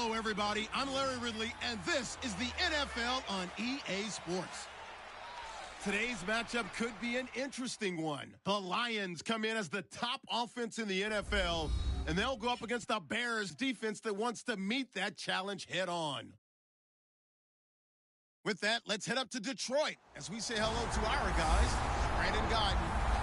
Hello, everybody. I'm Larry Ridley, and this is the NFL on EA Sports. Today's matchup could be an interesting one. The Lions come in as the top offense in the NFL, and they'll go up against the Bears defense that wants to meet that challenge head on. With that, let's head up to Detroit as we say hello to our guys, Brandon Gaudin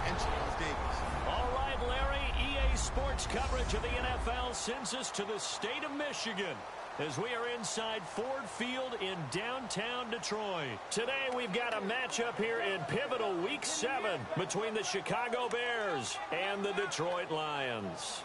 and Charles Davis. All right, Larry, EA Sports coverage of the NFL sends us to the state of Michigan as we are inside Ford Field in downtown Detroit. Today we've got a matchup here in pivotal Week 7 between the Chicago Bears and the Detroit Lions.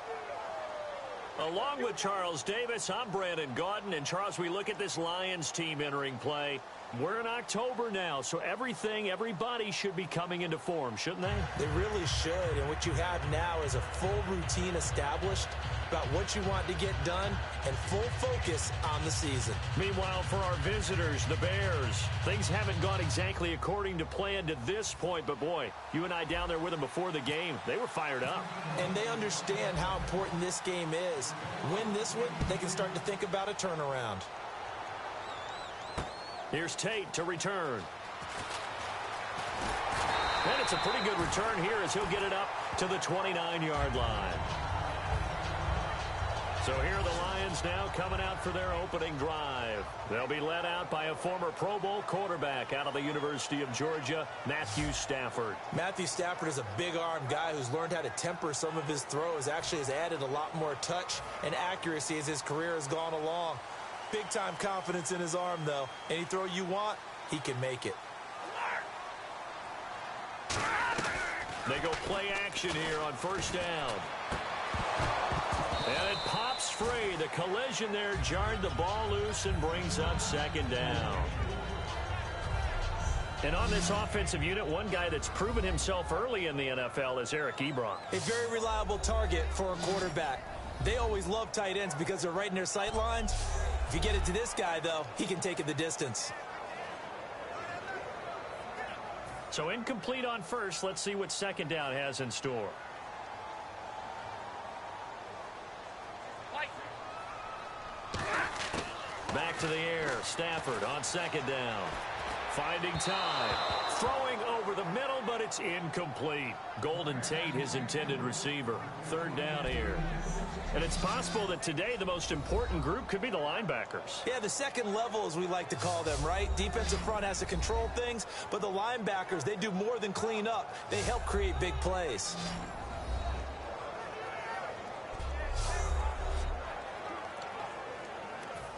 Along with Charles Davis, I'm Brandon Gaudin. And Charles, we look at this Lions team entering play. We're in October now, so everybody should be coming into form, shouldn't they? They really should. And what you have now is a full routine established about what you want to get done and full focus on the season. Meanwhile, for our visitors, the Bears, things haven't gone exactly according to plan to this point. But, boy, you and I down there with them before the game, they were fired up. And they understand how important this game is. Win this one, they can start to think about a turnaround. Here's Tate to return. And it's a pretty good return here as he'll get it up to the 29-yard line. So here are the Lions now coming out for their opening drive. They'll be led out by a former Pro Bowl quarterback out of the University of Georgia, Matthew Stafford. Matthew Stafford is a big-arm guy who's learned how to temper some of his throws. Actually has added a lot more touch and accuracy as his career has gone along. Big-time confidence in his arm, though. Any throw you want, he can make it. They go play action here on first down. And it pops free. The collision there jarred the ball loose and brings up second down. And on this offensive unit, one guy that's proven himself early in the NFL is Eric Ebron. A very reliable target for a quarterback. They always love tight ends because they're right in their sight lines. If you get it to this guy, though, he can take it the distance. So incomplete on first. Let's see what second down has in store. Back to the air. Stafford on second down. Finding time. Throwing over the middle, but it's incomplete. Golden Tate, his intended receiver. Third down here. And it's possible that today the most important group could be the linebackers. Yeah, the second level, as we like to call them, right? Defensive front has to control things, but the linebackers, they do more than clean up. They help create big plays.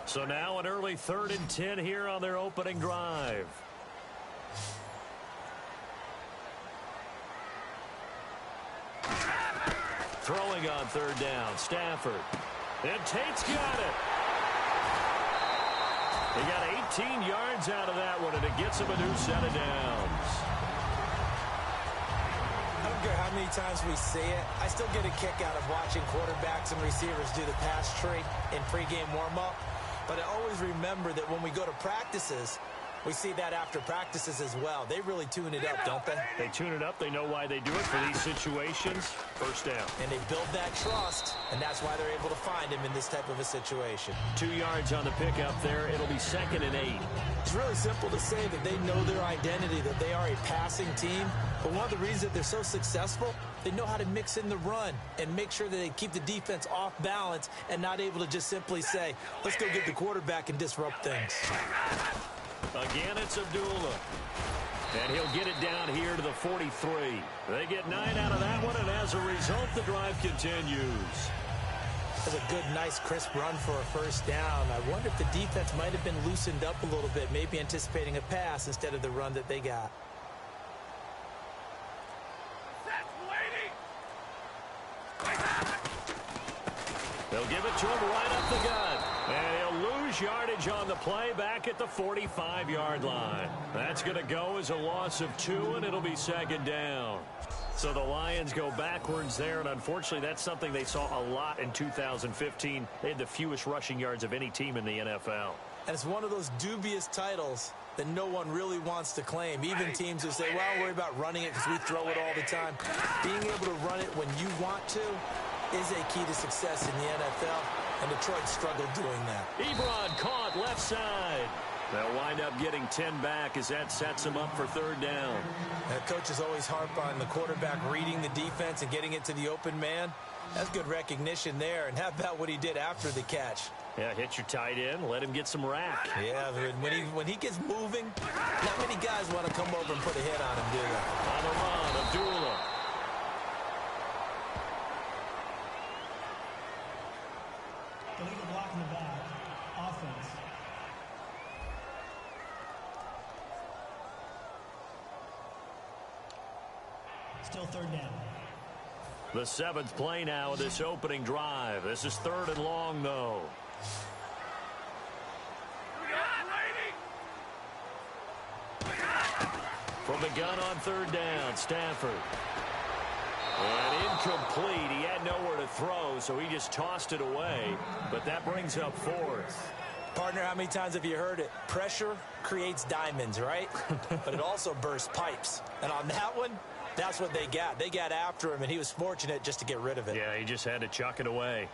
So now an early 3rd and 10 here on their opening drive. Throwing on third down, Stafford. And Tate's got it. They got 18 yards out of that one, and it gets him a new set of downs. I don't care how many times we say it, I still get a kick out of watching quarterbacks and receivers do the pass tree in pregame warm-up. But I always remember that when we go to practices, we see that after practices as well. They really tune it up, don't they? They tune it up. They know why they do it for these situations. First down. And they build that trust, and that's why they're able to find him in this type of a situation. 2 yards on the pickup there. It'll be 2nd and 8. It's really simple to say that they know their identity, that they are a passing team. But one of the reasons that they're so successful, they know how to mix in the run and make sure that they keep the defense off balance and not able to just simply say, let's go get the quarterback and disrupt things. Again, it's Abdullah. And he'll get it down here to the 43. They get 9 out of that one, and as a result, the drive continues. That's a good, nice, crisp run for a first down. I wonder if the defense might have been loosened up a little bit, maybe anticipating a pass instead of the run that they got. They'll give it to him right up the gut. And he'll lose yardage on the play back at the 45-yard line. That's going to go as a loss of 2, and it'll be 2nd down. So the Lions go backwards there, and unfortunately that's something they saw a lot in 2015. They had the fewest rushing yards of any team in the NFL. And it's one of those dubious titles that no one really wants to claim. Even teams who say, well, worry about running it because we throw it all the time. Being able to run it when you want to is a key to success in the NFL. and Detroit struggled doing that. Ebron caught left side. They'll wind up getting 10 back as that sets them up for third down. Coaches always harp on the quarterback reading the defense and getting it to the open man. That's good recognition there. And how about what he did after the catch? Yeah, hit your tight end, let him get some rack. Yeah, when he gets moving, not many guys want to come over and put a hit on him, do they? On the run, Abdullah. Illegal block in the back. Offense. Still third down. The 7th play now of this opening drive. This is 3rd and long, though. From the gun on 3rd down, Stafford. And incomplete. He had nowhere to throw, so he just tossed it away. But that brings up 4th. Partner, how many times have you heard it? Pressure creates diamonds, right? But it also bursts pipes. And on that one, that's what they got. They got after him, and he was fortunate just to get rid of it. Yeah, he just had to chuck it away.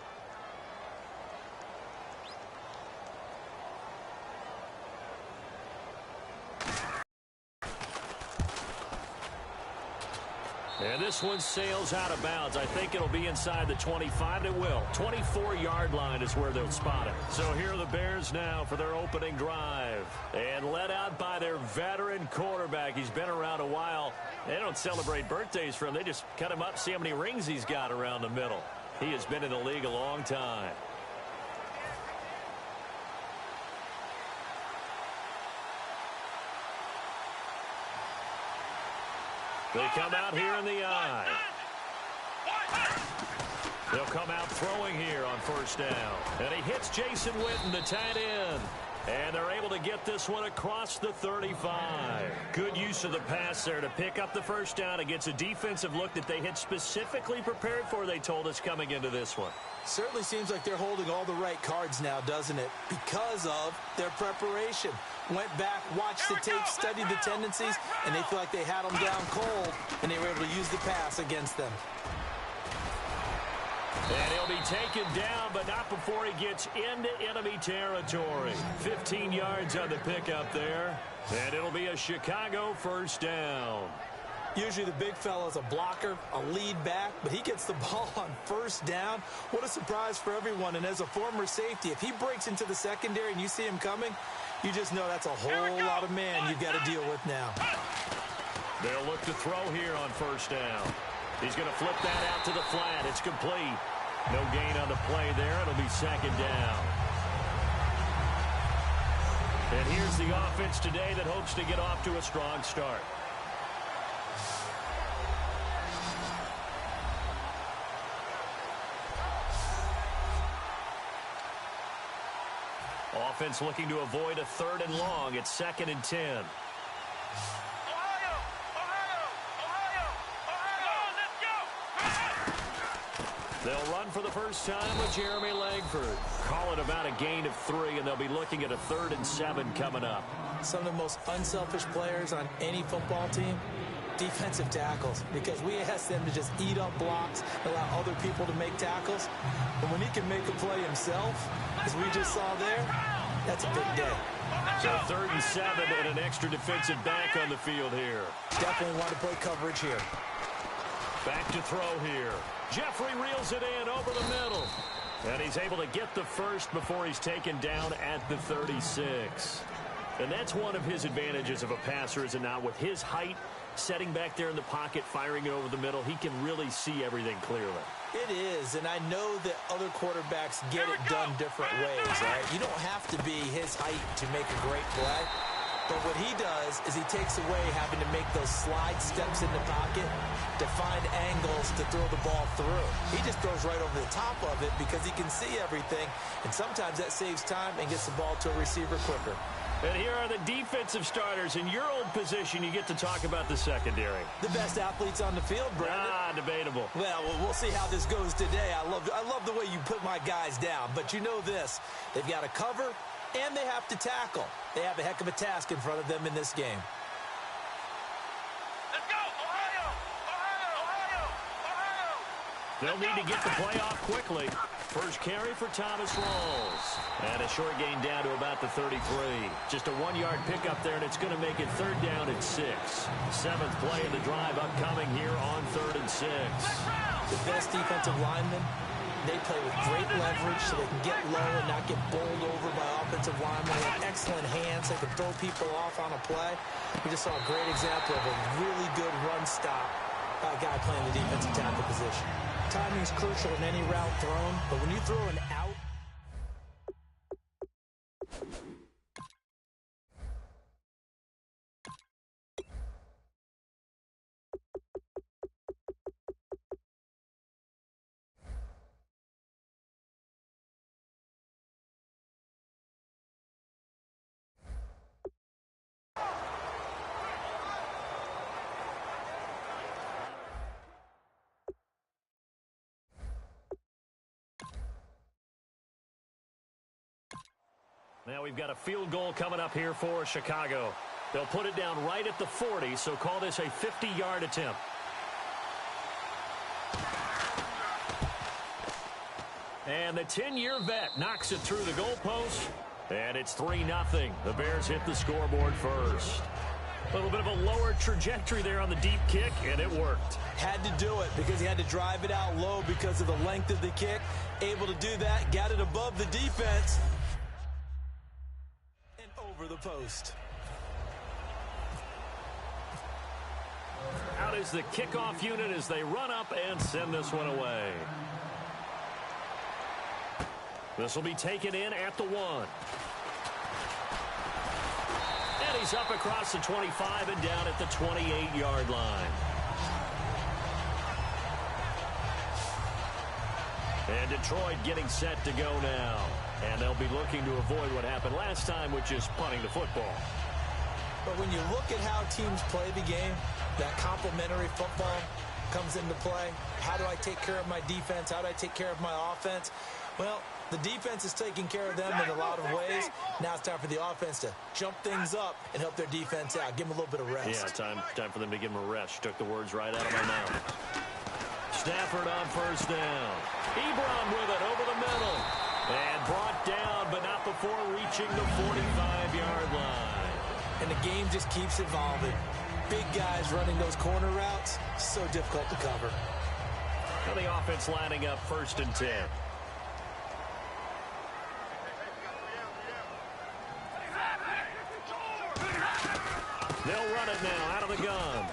And this one sails out of bounds. I think it'll be inside the 25. It will. 24-yard line is where they'll spot it. So here are the Bears now for their opening drive. And led out by their veteran quarterback. He's been around a while. They don't celebrate birthdays for him. They just cut him up, see how many rings he's got around the middle. He has been in the league a long time. They come out here in the eye. They'll come out throwing here on 1st down. And he hits Jason Witten, the tight end. And they're able to get this one across the 35. Good use of the pass there to pick up the 1st down against a defensive look that they had specifically prepared for, they told us, coming into this one. Certainly seems like they're holding all the right cards now, doesn't it? Because of their preparation. Went back, watched the tape, studied the tendencies, and they feel like they had them down cold, and they were able to use the pass against them. And he'll be taken down, but not before he gets into enemy territory. 15 yards on the pickup there, and it'll be a Chicago 1st down. Usually the big fella's a blocker, a lead back, but he gets the ball on 1st down. What a surprise for everyone. And as a former safety, if he breaks into the secondary and you see him coming, you just know that's a whole lot of man you've got to deal with now. They'll look to throw here on 1st down. He's going to flip that out to the flat. It's complete. No gain on the play there. It'll be 2nd down. And here's the offense today that hopes to get off to a strong start. Offense looking to avoid a 3rd and long. It's 2nd and 10. They'll run for the first time with Jeremy Langford. Call it about a gain of 3, and they'll be looking at a 3rd and 7 coming up. Some of the most unselfish players on any football team, defensive tackles, because we ask them to just eat up blocks, allow other people to make tackles. But when he can make a play himself, as we just saw there, that's a big day. So 3rd and 7 and an extra defensive back on the field here. Definitely want to play coverage here. Back to throw here. Jeffrey reels it in over the middle. And he's able to get the first before he's taken down at the 36. And that's one of his advantages of a passer, is it not? With his height, setting back there in the pocket, firing it over the middle, he can really see everything clearly. It is, and I know that other quarterbacks get it done different ways, right? You don't have to be his height to make a great play. But what he does is he takes away having to make those slide steps in the pocket to find angles to throw the ball through. He just throws right over the top of it because he can see everything, and sometimes that saves time and gets the ball to a receiver quicker. And here are the defensive starters. In your old position, you get to talk about the secondary. The best athletes on the field, Brandon. Debatable. Well, we'll see how this goes today. I love the way you put my guys down. But you know this, they've got to cover and they have to tackle. They have a heck of a task in front of them in this game. They'll need to get the play off quickly. First carry for Thomas Rawls. And a short gain down to about the 33. Just a 1-yard pickup there, and it's going to make it 3rd down and 6. 7th play of the drive upcoming here on 3rd and 6. The best defensive linemen, they play with great leverage so they can get low and not get bowled over by offensive linemen. They have excellent hands. They can throw people off on a play. We just saw a great example of a really good run stop by a guy playing the defensive tackle position. Timing is crucial in any route thrown, but when you throw an out, now we've got a field goal coming up here for Chicago. They'll put it down right at the 40, so call this a 50-yard attempt. And the 10-year vet knocks it through the goalpost, and it's 3-0. The Bears hit the scoreboard first. A little bit of a lower trajectory there on the deep kick, and it worked. had to do it because he had to drive it out low because of the length of the kick. Able to do that, got it above the defense. Over the post. Out is the kickoff unit as they run up and send this one away. This will be taken in at the 1. And he's up across the 25 and down at the 28-yard line. And Detroit getting set to go now. And they'll be looking to avoid what happened last time, which is punting the football. But when you look at how teams play the game, that complementary football comes into play. How do I take care of my defense? How do I take care of my offense? Well, the defense is taking care of them in a lot of ways. Now it's time for the offense to jump things up and help their defense out. Give them a little bit of rest. Yeah, time for them to give them a rest. Took the words right out of my mouth. Stafford on first down. Ebron with it over the middle. And brought down, but not before reaching the 45-yard line. And the game just keeps evolving. Big guys running those corner routes, so difficult to cover. Now the offense lining up 1st and 10. They'll run it now out of the gun.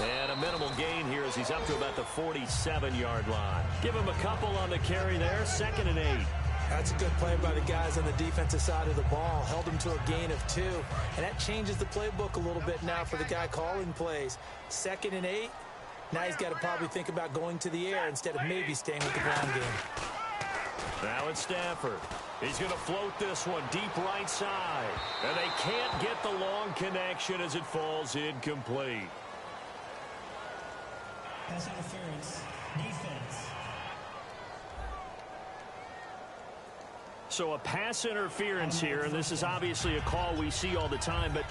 And a minimal gain here as he's up to about the 47-yard line. Give him a couple on the carry there, 2nd and 8. That's a good play by the guys on the defensive side of the ball. Held him to a gain of 2. And that changes the playbook a little bit now for the guy calling plays. 2nd and 8. Now he's got to probably think about going to the air instead of maybe staying with the ground game. Now it's Stafford. He's going to float this one deep right side. And they can't get the long connection as it falls incomplete. Pass interference. Defense. So a pass interference here, and this is obviously a call we see all the time, but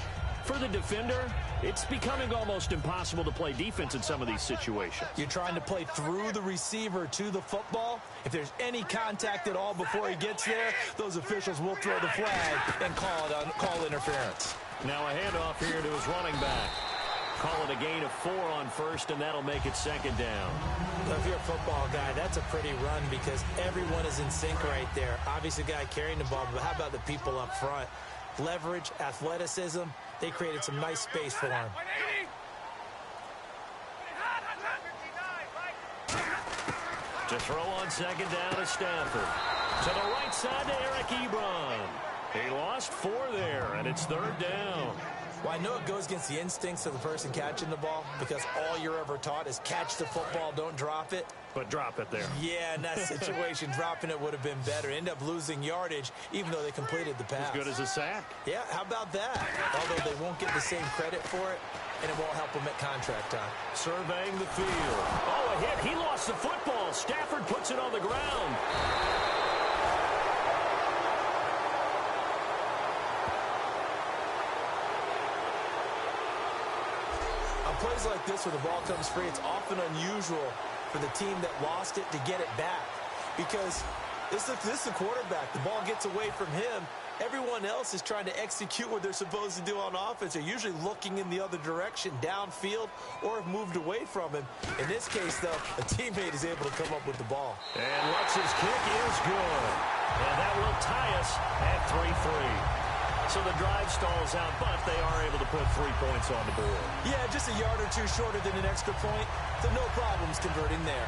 for the defender, it's becoming almost impossible to play defense in some of these situations. You're trying to play through the receiver to the football. If there's any contact at all before he gets there, those officials will throw the flag and call interference. Now a handoff here to his running back. Call it a gain of 4 on 1st, and that'll make it 2nd down. Well, if you're a football guy, that's a pretty run because everyone is in sync right there. Obviously, the guy carrying the ball, but how about the people up front? Leverage, athleticism, they created some nice space for him. To throw on 2nd down to Stafford. To the right side to Eric Ebron. He lost 4 there, and it's 3rd down. Well, I know it goes against the instincts of the person catching the ball because all you're ever taught is catch the football, don't drop it. But drop it there. Yeah, in that situation, dropping it would have been better. End up losing yardage, even though they completed the pass. As good as a sack. Yeah, how about that? Although they won't get the same credit for it, and it won't help them at contract time. Surveying the field. Oh, a hit. He lost the football. Stafford puts it on the ground. Plays like this where the ball comes free, it's often unusual for the team that lost it to get it back. Because this is a quarterback. The ball gets away from him. Everyone else is trying to execute what they're supposed to do on offense. They're usually looking in the other direction, downfield, or have moved away from him. In this case, though, a teammate is able to come up with the ball. And Lutz's kick is good. And that will tie us at 3-3. So the drive stalls out, but they are able to put 3 points on the board. Yeah, just a yard or two shorter than an extra point, so no problems converting there.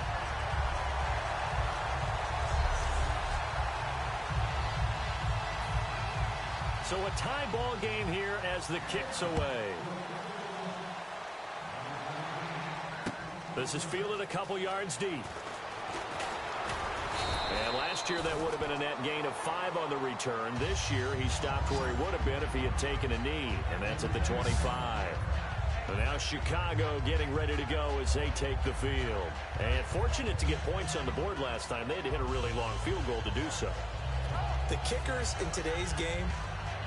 So a tie ball game here as the kick's away. This is fielded a couple yards deep. And last year that would have been a net gain of 5 on the return. This year he stopped where he would have been if he had taken a knee, and that's at the 25. And now Chicago getting ready to go as they take the field. And fortunate to get points on the board last time. They had to hit a really long field goal to do so. The kickers in today's game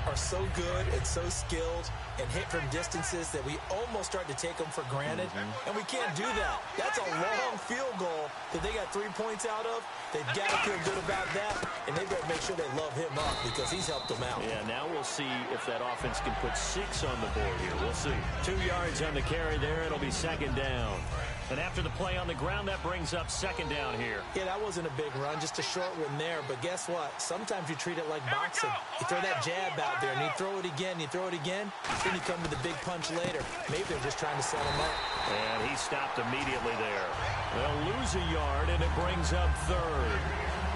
are so good and so skilled and hit from distances that we almost start to take them for granted. And we can't do that. That's a long field goal that they got 3 points out of. They've got to feel good about that, and they better make sure they love him up because he's helped them out. Yeah, now we'll see if that offense can put 6 on the board here. We'll see. 2 yards on the carry there. It'll be second down. And after the play on the ground, that brings up second down here. Yeah, that wasn't a big run, just a short one there. But guess what? Sometimes you treat it like boxing. You throw that jab out there, and you throw it again, you throw it again, then you come to the big punch later. Maybe they're just trying to set him up. And he stopped immediately there. They'll lose a yard, and it brings up third.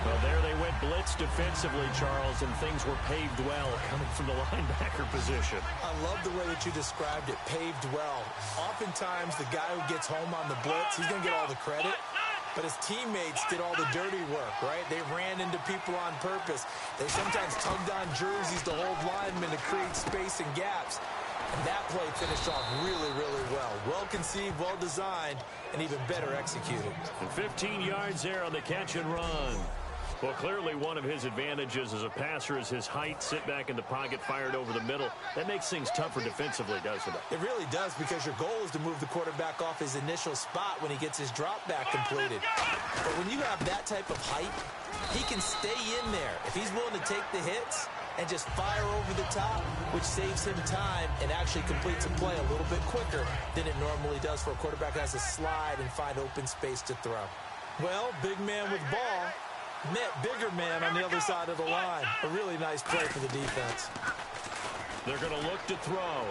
Well, there they went blitz defensively, Charles, and things were paved well coming from the linebacker position. I love the way that you described it, paved well. Oftentimes, the guy who gets home on the blitz, he's going to get all the credit. But his teammates did all the dirty work, right? They ran into people on purpose. They sometimes tugged on jerseys to hold linemen to create space and gaps. And that play finished off really, really well. Well-conceived, well-designed, and even better executed. And 15 yards there on the catch and run. Well, clearly one of his advantages as a passer is his height, sit back in the pocket, fired over the middle. That makes things tougher defensively, doesn't it? It really does, because your goal is to move the quarterback off his initial spot when he gets his drop back completed. But when you have that type of height, he can stay in there. If he's willing to take the hits and just fire over the top, which saves him time and actually completes a play a little bit quicker than it normally does for a quarterback that has to slide and find open space to throw. Well, big man with ball met bigger man on the other side of the line. A really nice play for the defense. They're going to look to throw.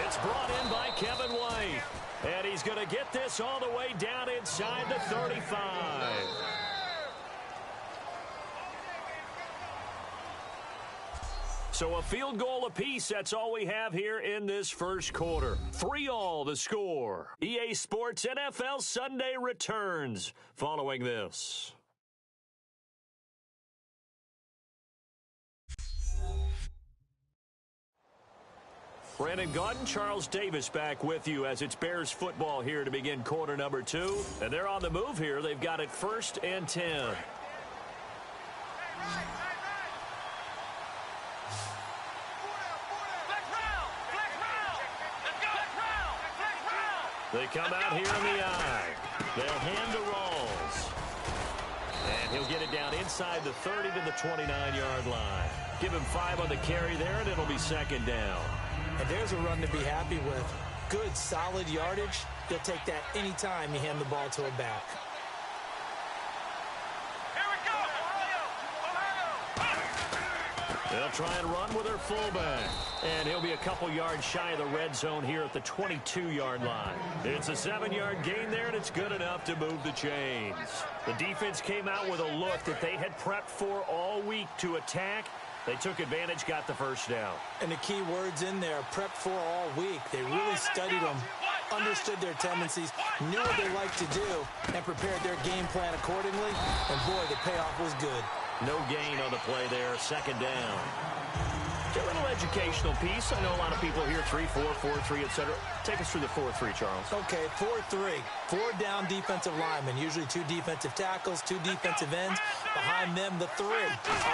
It's brought in by Kevin White. And he's going to get this all the way down inside the 35. So a field goal apiece, that's all we have here in this first quarter. 3-3 the score. EA Sports NFL Sunday returns following this. Brandon Gaudin, Charles Davis back with you as it's Bears football here to begin quarter number 2. And they're on the move here. They've got it 1st and 10. They come out here in the eye. They'll hand to Rawls. And he'll get it down inside the 30 to the 29-yard line. Give him 5 on the carry there, and it'll be second down. And there's a run to be happy with. Good, solid yardage. You'll take that anytime you hand the ball to a back. They'll try and run with their fullback. And he'll be a couple yards shy of the red zone here at the 22-yard line. It's a 7-yard gain there, and it's good enough to move the chains. The defense came out with a look that they had prepped for all week to attack. They took advantage, got the first down. And the key words in there, prepped for all week. They really studied them, understood their tendencies, knew what they liked to do, and prepared their game plan accordingly. And boy, the payoff was good. No gain on the play there, second down. A little educational piece. I know a lot of people here, 3-4, 4-3, etc. Take us through the 4-3, Charles. Okay, 4-3. 4 down defensive linemen, usually 2 defensive tackles, 2 defensive ends. Behind them, the 3.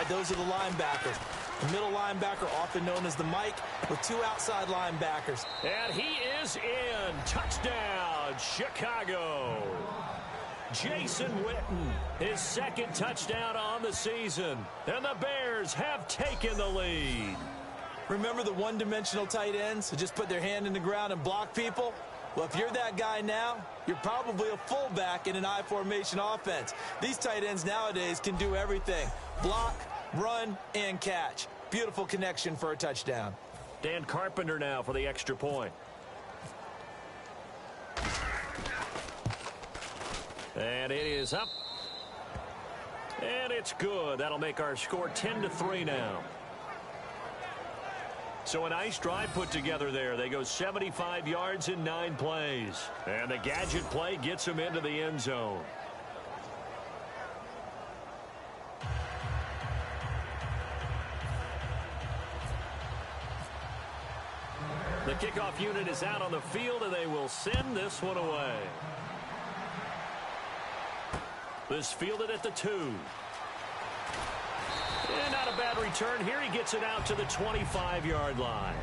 Those are the linebackers. The middle linebacker, often known as the Mike, with two outside linebackers. And he is in. Touchdown, Chicago. Jason Witten, his second touchdown on the season. And the Bears have taken the lead. Remember the one-dimensional tight ends who just put their hand in the ground and block people? Well, if you're that guy now, you're probably a fullback in an I-formation offense. These tight ends nowadays can do everything. Block, run, and catch. Beautiful connection for a touchdown. Dan Carpenter now for the extra point. And it is up. And it's good. That'll make our score 10-3 now. So a nice drive put together there. They go 75 yards in 9 plays. And the gadget play gets them into the end zone. The kickoff unit is out on the field, and they will send this one away. This fielded at the 2. And not a bad return here. He gets it out to the 25-yard line.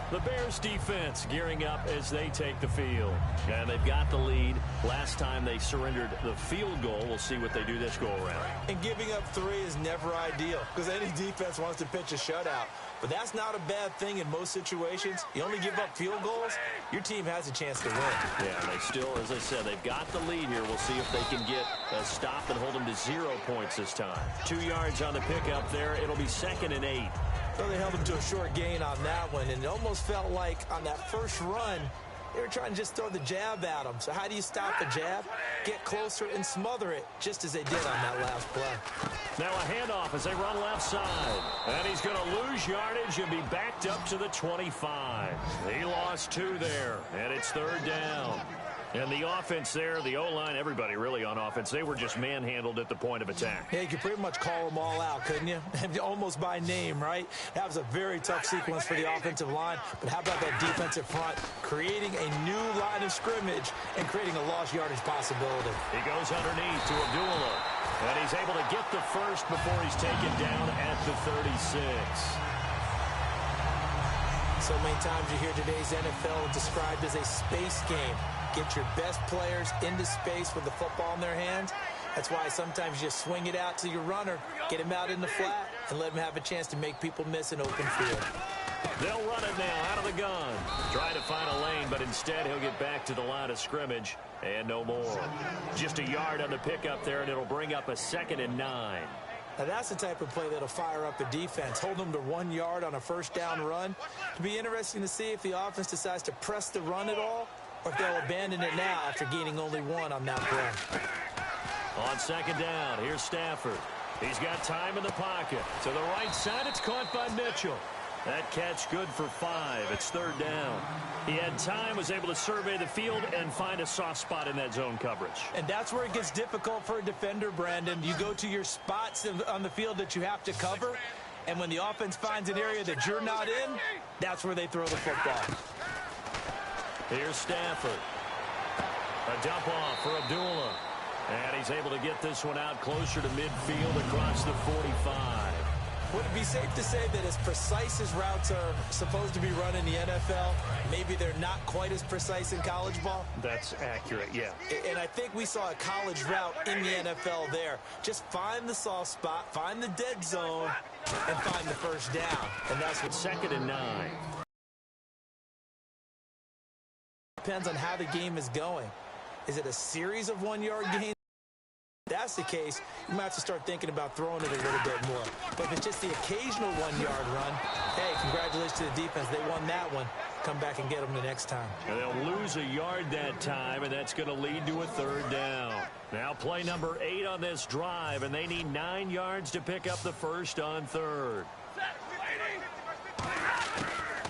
The Bears defense gearing up as they take the field. And they've got the lead. Last time they surrendered the field goal. We'll see what they do this go around. And giving up 3 is never ideal because any defense wants to pitch a shutout. But that's not a bad thing in most situations. You only give up field goals, your team has a chance to win. Yeah, they still, as I said, they've got the lead here. We'll see if they can get a stop and hold them to 0 points this time. 2 yards on the pickup there. It'll be 2nd and 8. So they held them to a short gain on that one, and it almost felt like on that first run, they were trying to just throw the jab at them. So how do you stop the jab? Get closer and smother it, just as they did on that last play. Now a handoff as they run left side. And he's going to lose yardage and be backed up to the 25. He lost 2 there, and it's 3rd down. And the offense there, the O-line, everybody really on offense, they were just manhandled at the point of attack. Yeah, you could pretty much call them all out, couldn't you? Almost by name, right? That was a very tough sequence for the offensive line. But how about that defensive front creating a new line of scrimmage and creating a lost yardage possibility? He goes underneath to Abdullah. And he's able to get the first before he's taken down at the 36. So many times you hear today's NFL described as a space game. Get your best players into space with the football in their hands. That's why sometimes you just swing it out to your runner, get him out in the flat, and let him have a chance to make people miss an open field. They'll run it now out of the gun. Trying to find a lane, but instead he'll get back to the line of scrimmage and no more. Just a yard on the pickup there, and it'll bring up a 2nd and 9. Now that's the type of play that'll fire up the defense. Hold them to 1 yard on a first down run. It'll be interesting to see if the offense decides to press the run at all, or if they'll abandon it now after gaining only 1 on that play. On 2nd down, here's Stafford. He's got time in the pocket. To the right side, it's caught by Mitchell. That catch good for 5. It's 3rd down. He had time, was able to survey the field and find a soft spot in that zone coverage. And that's where it gets difficult for a defender, Brandon. You go to your spots on the field that you have to cover, and when the offense finds an area that you're not in, that's where they throw the football. Here's Stafford. A dump off for Abdullah. And he's able to get this one out closer to midfield across the 45. Would it be safe to say that as precise as routes are supposed to be run in the NFL, maybe they're not quite as precise in college ball? That's accurate, yeah. And I think we saw a college route in the NFL there. Just find the soft spot, find the dead zone, and find the first down. And that's what 2nd and 9. Depends on how the game is going. Is it a series of 1-yard gains? If that's the case, you might have to start thinking about throwing it a little bit more. But if it's just the occasional 1-yard run, hey, congratulations to the defense. They won that one. Come back and get them the next time. And they'll lose a yard that time, and that's going to lead to a 3rd down. Now play number 8 on this drive, and they need 9 yards to pick up the first on 3rd.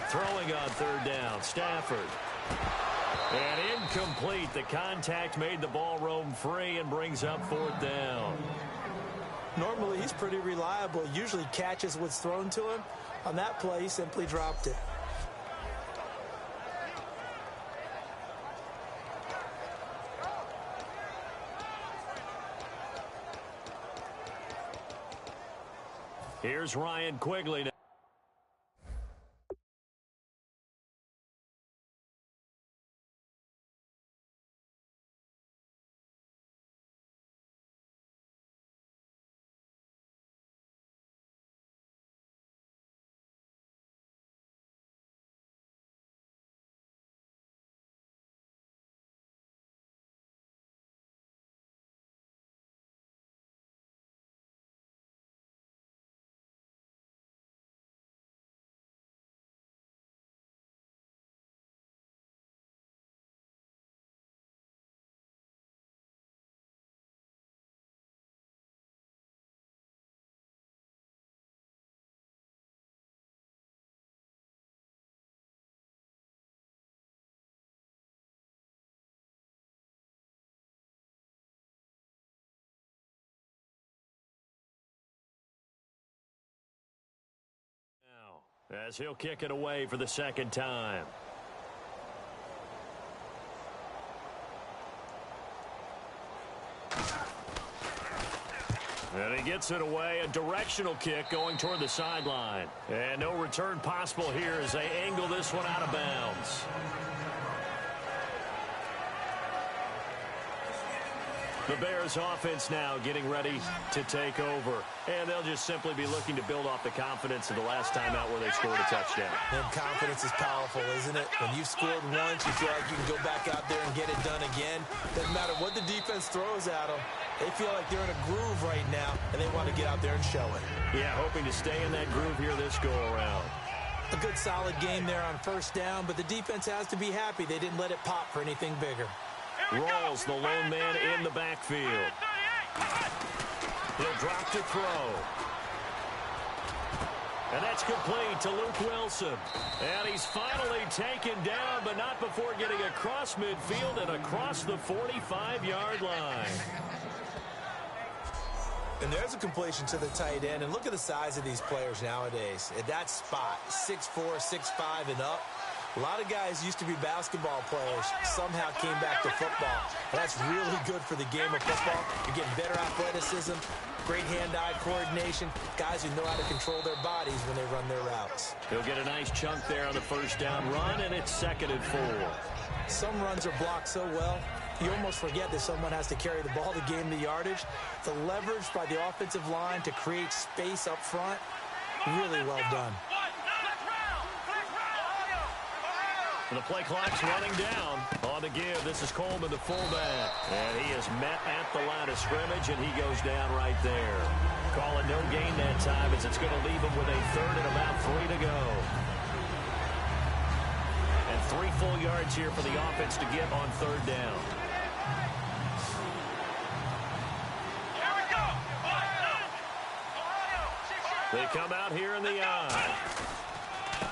Throwing on 3rd down, Stafford. And incomplete. The contact made the ball roam free and brings up 4th down. Normally, he's pretty reliable. Usually catches what's thrown to him. On that play, he simply dropped it. Here's Ryan Quigley now. As he'll kick it away for the second time. And he gets it away, a directional kick going toward the sideline. And no return possible here as they angle this one out of bounds. The Bears offense now getting ready to take over. And they'll just simply be looking to build off the confidence of the last time out where they scored a touchdown. And confidence is powerful, isn't it? When you've scored once, you feel like you can go back out there and get it done again. Doesn't matter what the defense throws at them. They feel like they're in a groove right now, and they want to get out there and show it. Yeah, hoping to stay in that groove here this go-around. A good solid game there on first down, but the defense has to be happy they didn't let it pop for anything bigger. Rawls, the lone man in the backfield. He'll drop to throw. And that's complete to Luke Wilson. And he's finally taken down, but not before getting across midfield and across the 45-yard line. And there's a completion to the tight end. And look at the size of these players nowadays. At that spot, 6'4", 6'5", and up. A lot of guys used to be basketball players, somehow came back to football. And that's really good for the game of football. You're getting better athleticism, great hand-eye coordination, guys who know how to control their bodies when they run their routes. He'll get a nice chunk there on the first down run, and it's 2nd and 4. Some runs are blocked so well, you almost forget that someone has to carry the ball to gain the yardage. The leverage by the offensive line to create space up front, really well done. And the play clock's running down. On the give, this is Coleman, the fullback. And he is met at the line of scrimmage, and he goes down right there. Call it no gain that time as it's going to leave him with a 3rd and about 3 to go. And 3 full yards here for the offense to get on 3rd down. They come out here in the eye.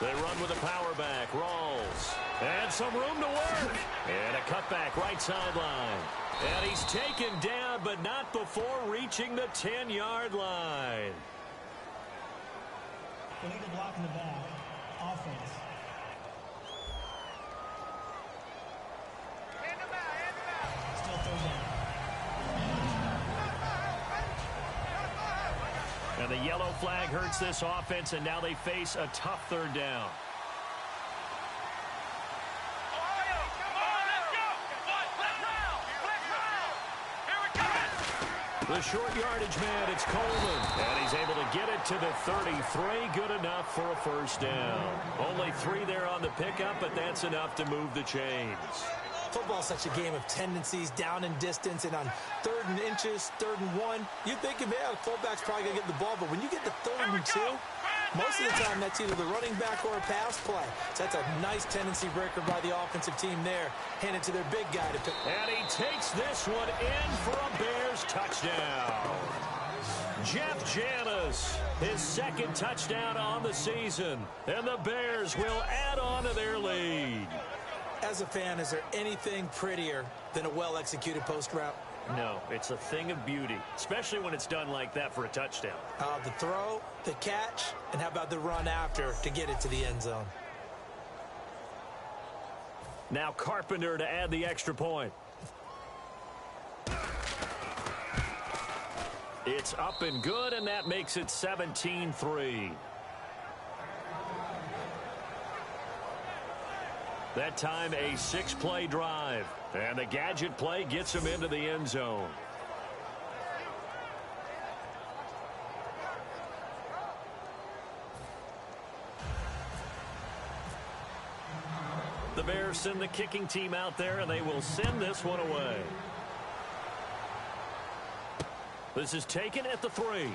They run with a power back. Rawls. And some room to work. And a cutback right sideline. And he's taken down, but not before reaching the 10-yard line. Illegal block in the back. Offense. Still 3rd down. And the yellow flag hurts this offense, and now they face a tough 3rd down. The short yardage man, it's Coleman. And he's able to get it to the 33. Good enough for a 1st down. Only 3 there on the pickup, but that's enough to move the chains. Football's such a game of tendencies, down and distance, and on 3rd and inches, 3rd and 1, you think, man, the fullback's probably going to get the ball, but when you get to 3rd and 2, most of the time that's either the running back or a pass play. So that's a nice tendency breaker by the offensive team there. Hand it to their big guy to pick. And he takes this one in for a Bears touchdown. Jeff Janis, his 2nd touchdown on the season. And the Bears will add on to their lead. As a fan, is there anything prettier than a well-executed post route? No, it's a thing of beauty, especially when it's done like that for a touchdown. The throw, the catch, and how about the run after to get it to the end zone? Now Carpenter to add the extra point. It's up and good, and that makes it 17-3. That time a 6-play drive. And the gadget play gets him into the end zone. The Bears send the kicking team out there, and they will send this one away. This is taken at the 3.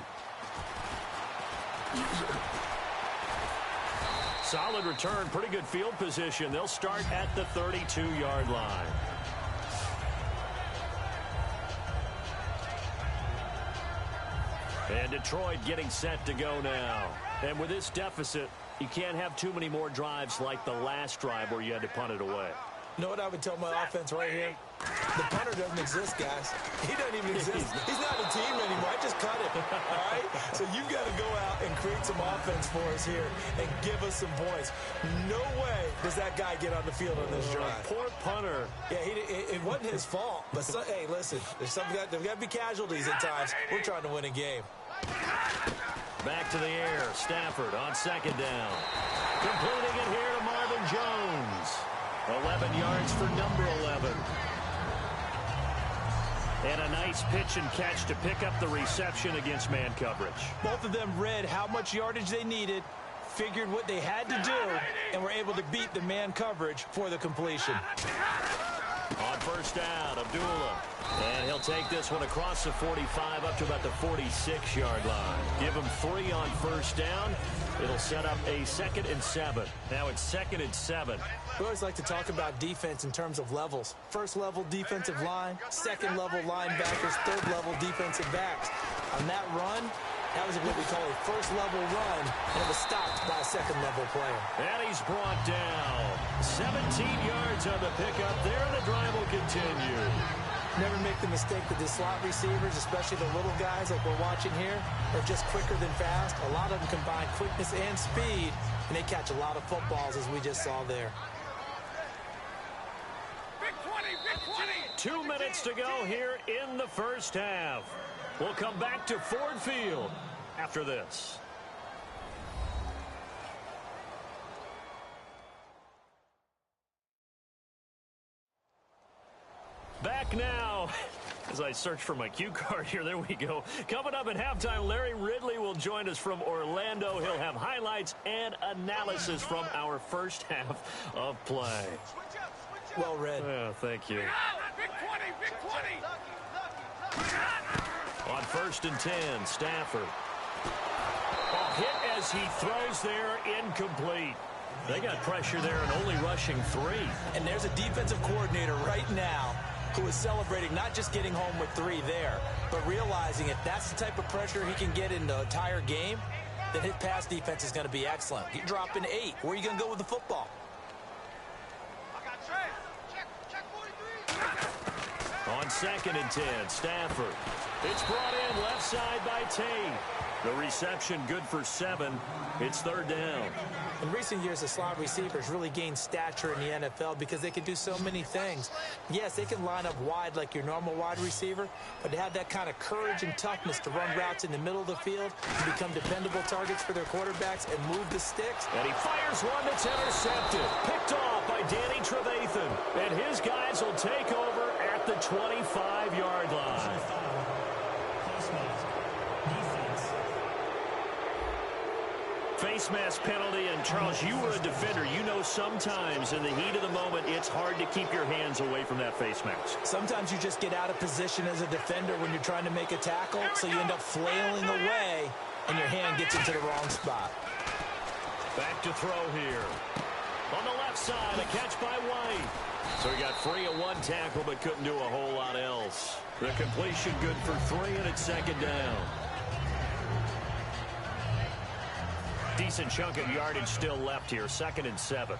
Solid return, pretty good field position. They'll start at the 32-yard line. And Detroit getting set to go now. And with this deficit, you can't have too many more drives like the last drive where you had to punt it away. You know what I would tell my offense right here? The punter doesn't exist, guys. He doesn't even exist. He's not a team anymore. I just cut him, all right? So you've got to go out and create some offense for us here and give us some points. No way does that guy get on the field on this drive. Poor punter. Yeah, it wasn't his fault. But, hey, listen, there's got to be casualties at times. We're trying to win a game. Back to the air. Stafford on second down. Completing it here to Marvin Jones. 11 yards for number 11. And a nice pitch and catch to pick up the reception against man coverage. Both of them read how much yardage they needed, figured what they had to do, and were able to beat the man coverage for the completion. On first down, Abdullah. And he'll take this one across the 45 up to about the 46-yard line. Give him 3 on first down. It'll set up a 2nd and 7. Now it's 2nd and 7. We always like to talk about defense in terms of levels. First level defensive line, second level linebackers, third level defensive backs. On that run, that was what we call a first level run, and it was stopped by a second level player. And he's brought down. 17 yards on the pickup there, and the drive will continue. Never make the mistake that the slot receivers, especially the little guys like we're watching here, are just quicker than fast. A lot of them combine quickness and speed, and they catch a lot of footballs, as we just saw there. Big 20, big 20. 2 minutes to go here in the first half. We'll come back to Ford Field after this. Back now. As I search for my cue card here, there we go. Coming up at halftime, Larry Ridley will join us from Orlando. He'll have highlights and analysis from our first half of play. Well read. Yeah, thank you. Big 20, big 20. On 1st and 10, Stafford. Hit as he throws there, incomplete. They got pressure there and only rushing 3. And there's a defensive coordinator right now who is celebrating not just getting home with 3 there, but realizing if that's the type of pressure he can get in the entire game, then his pass defense is going to be excellent. You're dropping 8. Where are you going to go with the football? On 2nd and 10, Stafford. It's brought in left side by Tate. The reception good for 7. It's 3rd down. In recent years, the slot receivers really gained stature in the NFL because they can do so many things. Yes, they can line up wide like your normal wide receiver, but to have that kind of courage and toughness to run routes in the middle of the field and become dependable targets for their quarterbacks and move the sticks. And he fires one that's intercepted. Picked off by Danny Trevathan. And his guys will take over at the 25-yard line. Face mask penalty, and Charles, you were a defender. You know sometimes in the heat of the moment, it's hard to keep your hands away from that face mask. Sometimes you just get out of position as a defender when you're trying to make a tackle, so you end up flailing away, and your hand gets into the wrong spot. Back to throw here. On the left side, a catch by White. So he got free of 1 tackle, but couldn't do a whole lot else. The completion good for 3, and it's 2nd down. Decent chunk of yardage still left here. 2nd and 7.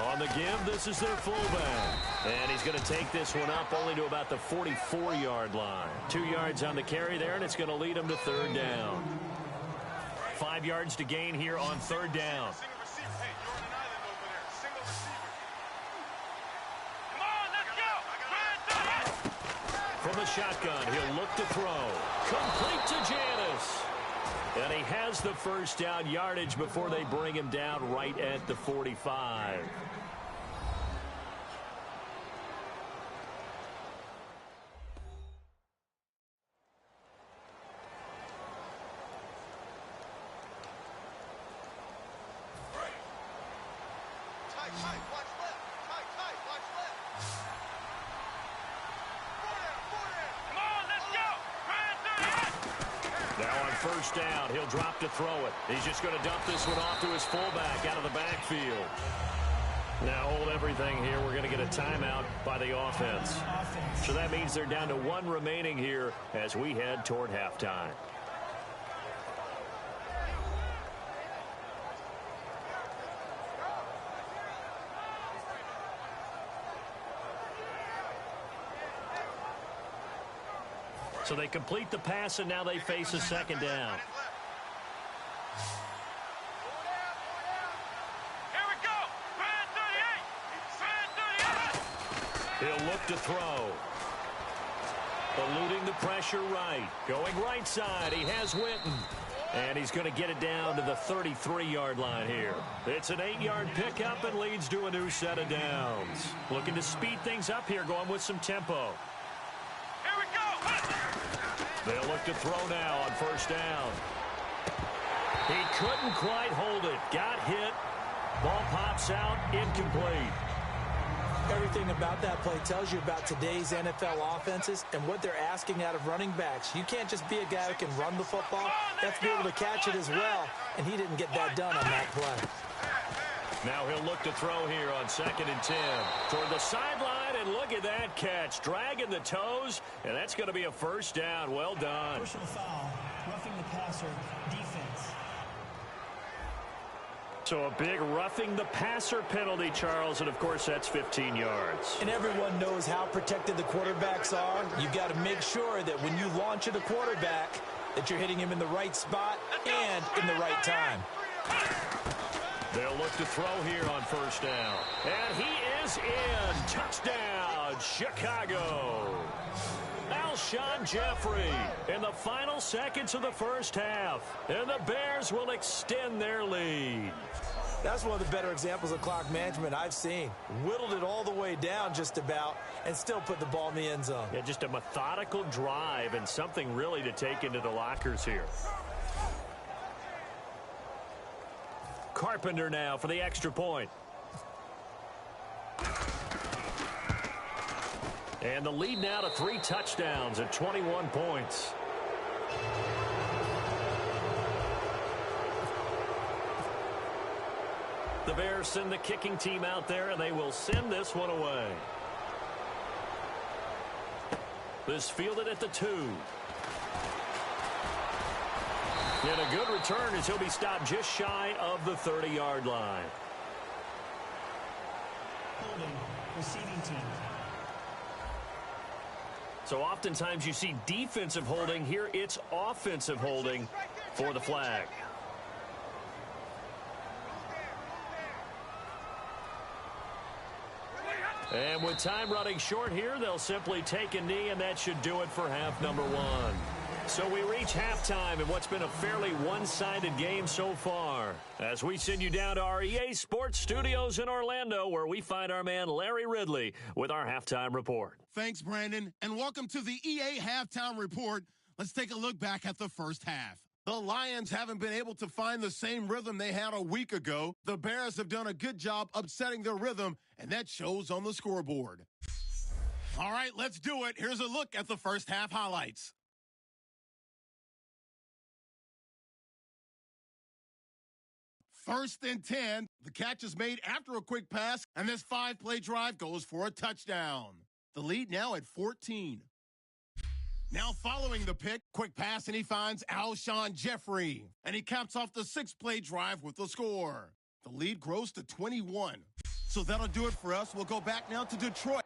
On the give, this is their fullback. And he's going to take this one up only to about the 44-yard line. 2 yards on the carry there, and it's going to lead him to 3rd down. 5 yards to gain here on 3rd down. the shotgun. He'll look to throw. Complete to Janis. And he has the first down yardage before they bring him down right at the 45. First down. He'll drop to throw it. He's just going to dump this one off to his fullback out of the backfield. Now hold everything here. We're going to get a timeout by the offense. So that means they're down to one remaining here as we head toward halftime. So they complete the pass, and now they face a second down. Here we go. Brand 38. He'll look to throw. Eluding the pressure right. Going right side. He has Witten. And he's going to get it down to the 33-yard line here. It's an 8-yard pickup and leads to a new set of downs. Looking to speed things up here, going with some tempo. They'll look to throw now on first down. He couldn't quite hold it. Got hit. Ball pops out. Incomplete. Everything about that play tells you about today's NFL offenses and what they're asking out of running backs. You can't just be a guy who can run the football. You have to be able to catch it as well, and he didn't get that done on that play. Now he'll look to throw here on 2nd and 10. Toward the sideline, and look at that catch. Dragging the toes, and that's going to be a first down. Well done. Personal foul, roughing the passer, defense. So a big roughing the passer penalty, Charles, and of course that's 15 yards. And everyone knows how protected the quarterbacks are. You've got to make sure that when you launch at a quarterback, that you're hitting him in the right spot and in the right time. They'll look to throw here on first down. And he is in. Touchdown, Chicago. Alshon Jeffrey in the final seconds of the first half. And the Bears will extend their lead. That's one of the better examples of clock management I've seen. Whittled it all the way down just about and still put the ball in the end zone. Yeah, just a methodical drive and something really to take into the lockers here. Carpenter now for the extra point. And the lead now to 3 touchdowns at 21 points. The Bears send the kicking team out there, and they will send this one away. This fielded at the 2. And a good return as he'll be stopped just shy of the 30-yard line. Holding, receiving team. So oftentimes you see defensive holding. Here it's offensive holding for the flag. And with time running short here, they'll simply take a knee, and that should do it for half number 1. So we reach halftime in what's been a fairly one-sided game so far, as we send you down to our EA Sports Studios in Orlando, where we find our man Larry Ridley with our halftime report. Thanks, Brandon, and welcome to the EA Halftime Report. Let's take a look back at the first half. The Lions haven't been able to find the same rhythm they had a week ago. The Bears have done a good job upsetting their rhythm, and that shows on the scoreboard. All right, let's do it. Here's a look at the first half highlights. First and 10, the catch is made after a quick pass, and this 5-play drive goes for a touchdown. The lead now at 14. Now following the pick, quick pass, and he finds Alshon Jeffrey. And he caps off the 6-play drive with the score. The lead grows to 21. So that'll do it for us. We'll go back now to Detroit.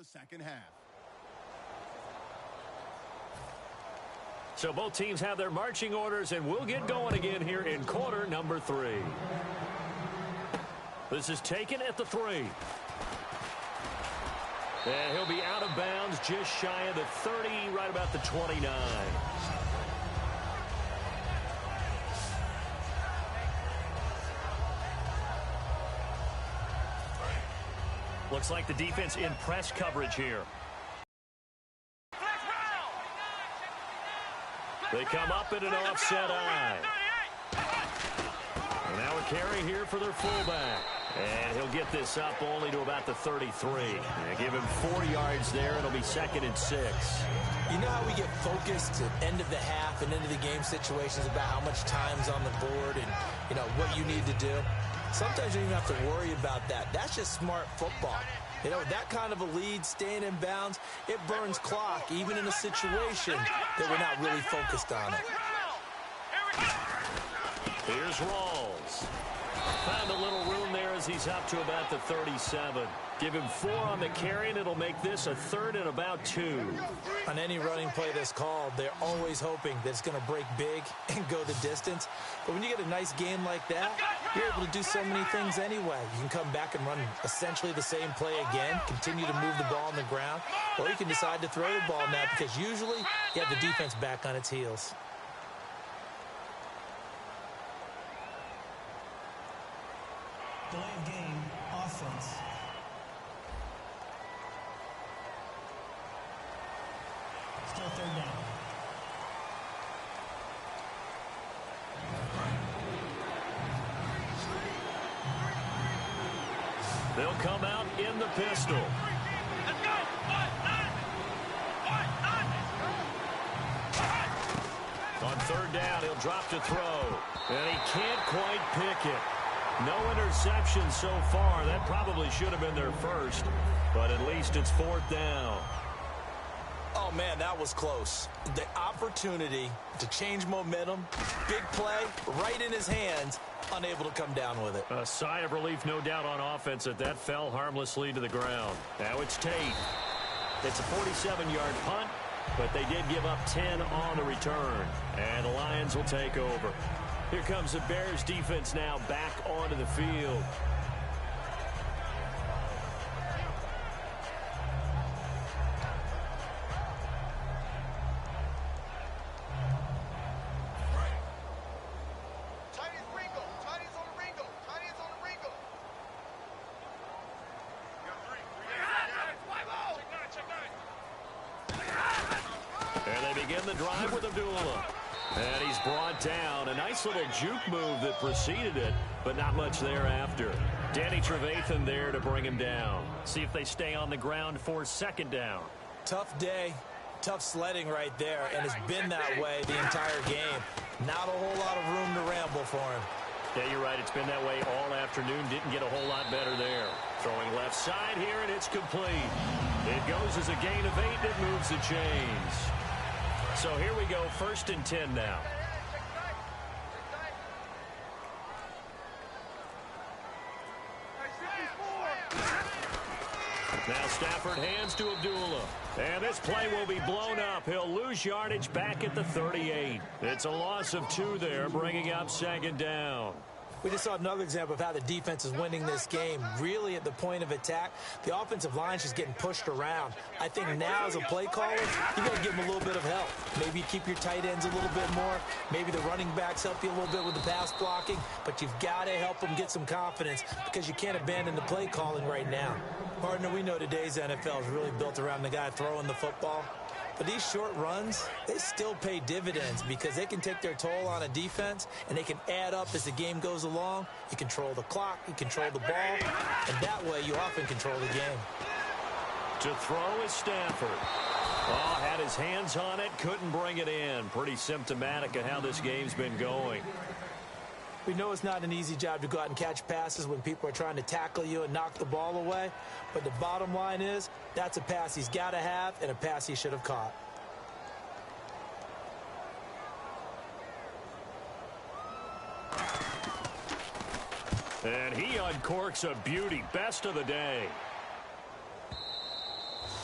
the second half. So both teams have their marching orders, and we'll get going again here in quarter number 3. This is taken at the 3. And he'll be out of bounds just shy of the 30, right about the 29. Looks like the defense in press coverage here. They come up in an offset eye. And now a carry here for their fullback. And he'll get this up only to about the 33. And give him 4 yards there. It'll be 2nd and 6. You know how we get focused at end of the half and into the game situations about how much time's on the board and, you know, what you need to do? Sometimes you don't even have to worry about that. That's just smart football. You know, that kind of a lead, staying in bounds, it burns clock, even in a situation that we're not really focused on it. Here's Rawls. Found a little room there as he's up to about the 37. Give him 4 on the carry, and it'll make this a 3rd and about 2. On any running play that's called, they're always hoping that it's going to break big and go the distance. But when you get a nice game like that, you're able to do so many things anyway. You can come back and run essentially the same play again, continue to move the ball on the ground, or you can decide to throw the ball now because usually you have the defense back on its heels. Delay of game, offense. Still 3rd down. They'll come out in the pistol. Let's go. On 3rd down, he'll drop to throw. And he can't quite pick it. No interceptions so far. That probably should have been their first. But at least it's 4th down. Oh, man, that was close. The opportunity to change momentum, big play, right in his hands, unable to come down with it. A sigh of relief, no doubt, on offense that fell harmlessly to the ground. Now it's Tate. It's a 47-yard punt, but they did give up 10 on the return. And the Lions will take over. Here comes the Bears defense now back onto the field. And they begin the drive with Abdullah. And he's brought down. A nice little juke move that preceded it, but not much thereafter. Danny Trevathan there to bring him down. See if they stay on the ground for 2nd down. Tough day, tough sledding right there, and it's been that way the entire game. Not a whole lot of room to ramble for him. Yeah, you're right. It's been that way all afternoon. Didn't get a whole lot better there. Throwing left side here, and it's complete. It goes as a gain of 8. It moves the chains. So here we go, 1st and 10 now. Now Stafford hands to Abdullah. And this play will be blown up. He'll lose yardage back at the 38. It's a loss of 2 there, bringing up 2nd down. We just saw another example of how the defense is winning this game. Really at the point of attack, the offensive line is just getting pushed around. I think now as a play caller, you got to give them a little bit of help. Maybe you keep your tight ends a little bit more. Maybe the running backs help you a little bit with the pass blocking. But you've got to help them get some confidence because you can't abandon the play calling right now. Partner, we know today's NFL is really built around the guy throwing the football. But these short runs, they still pay dividends because they can take their toll on a defense and they can add up as the game goes along. You control the clock, you control the ball, and that way you often control the game. To throw is Stafford. Oh, had his hands on it, couldn't bring it in. Pretty symptomatic of how this game's been going. We know it's not an easy job to go out and catch passes when people are trying to tackle you and knock the ball away. But the bottom line is, that's a pass he's got to have and a pass he should have caught. And he uncorks a beauty. Best of the day.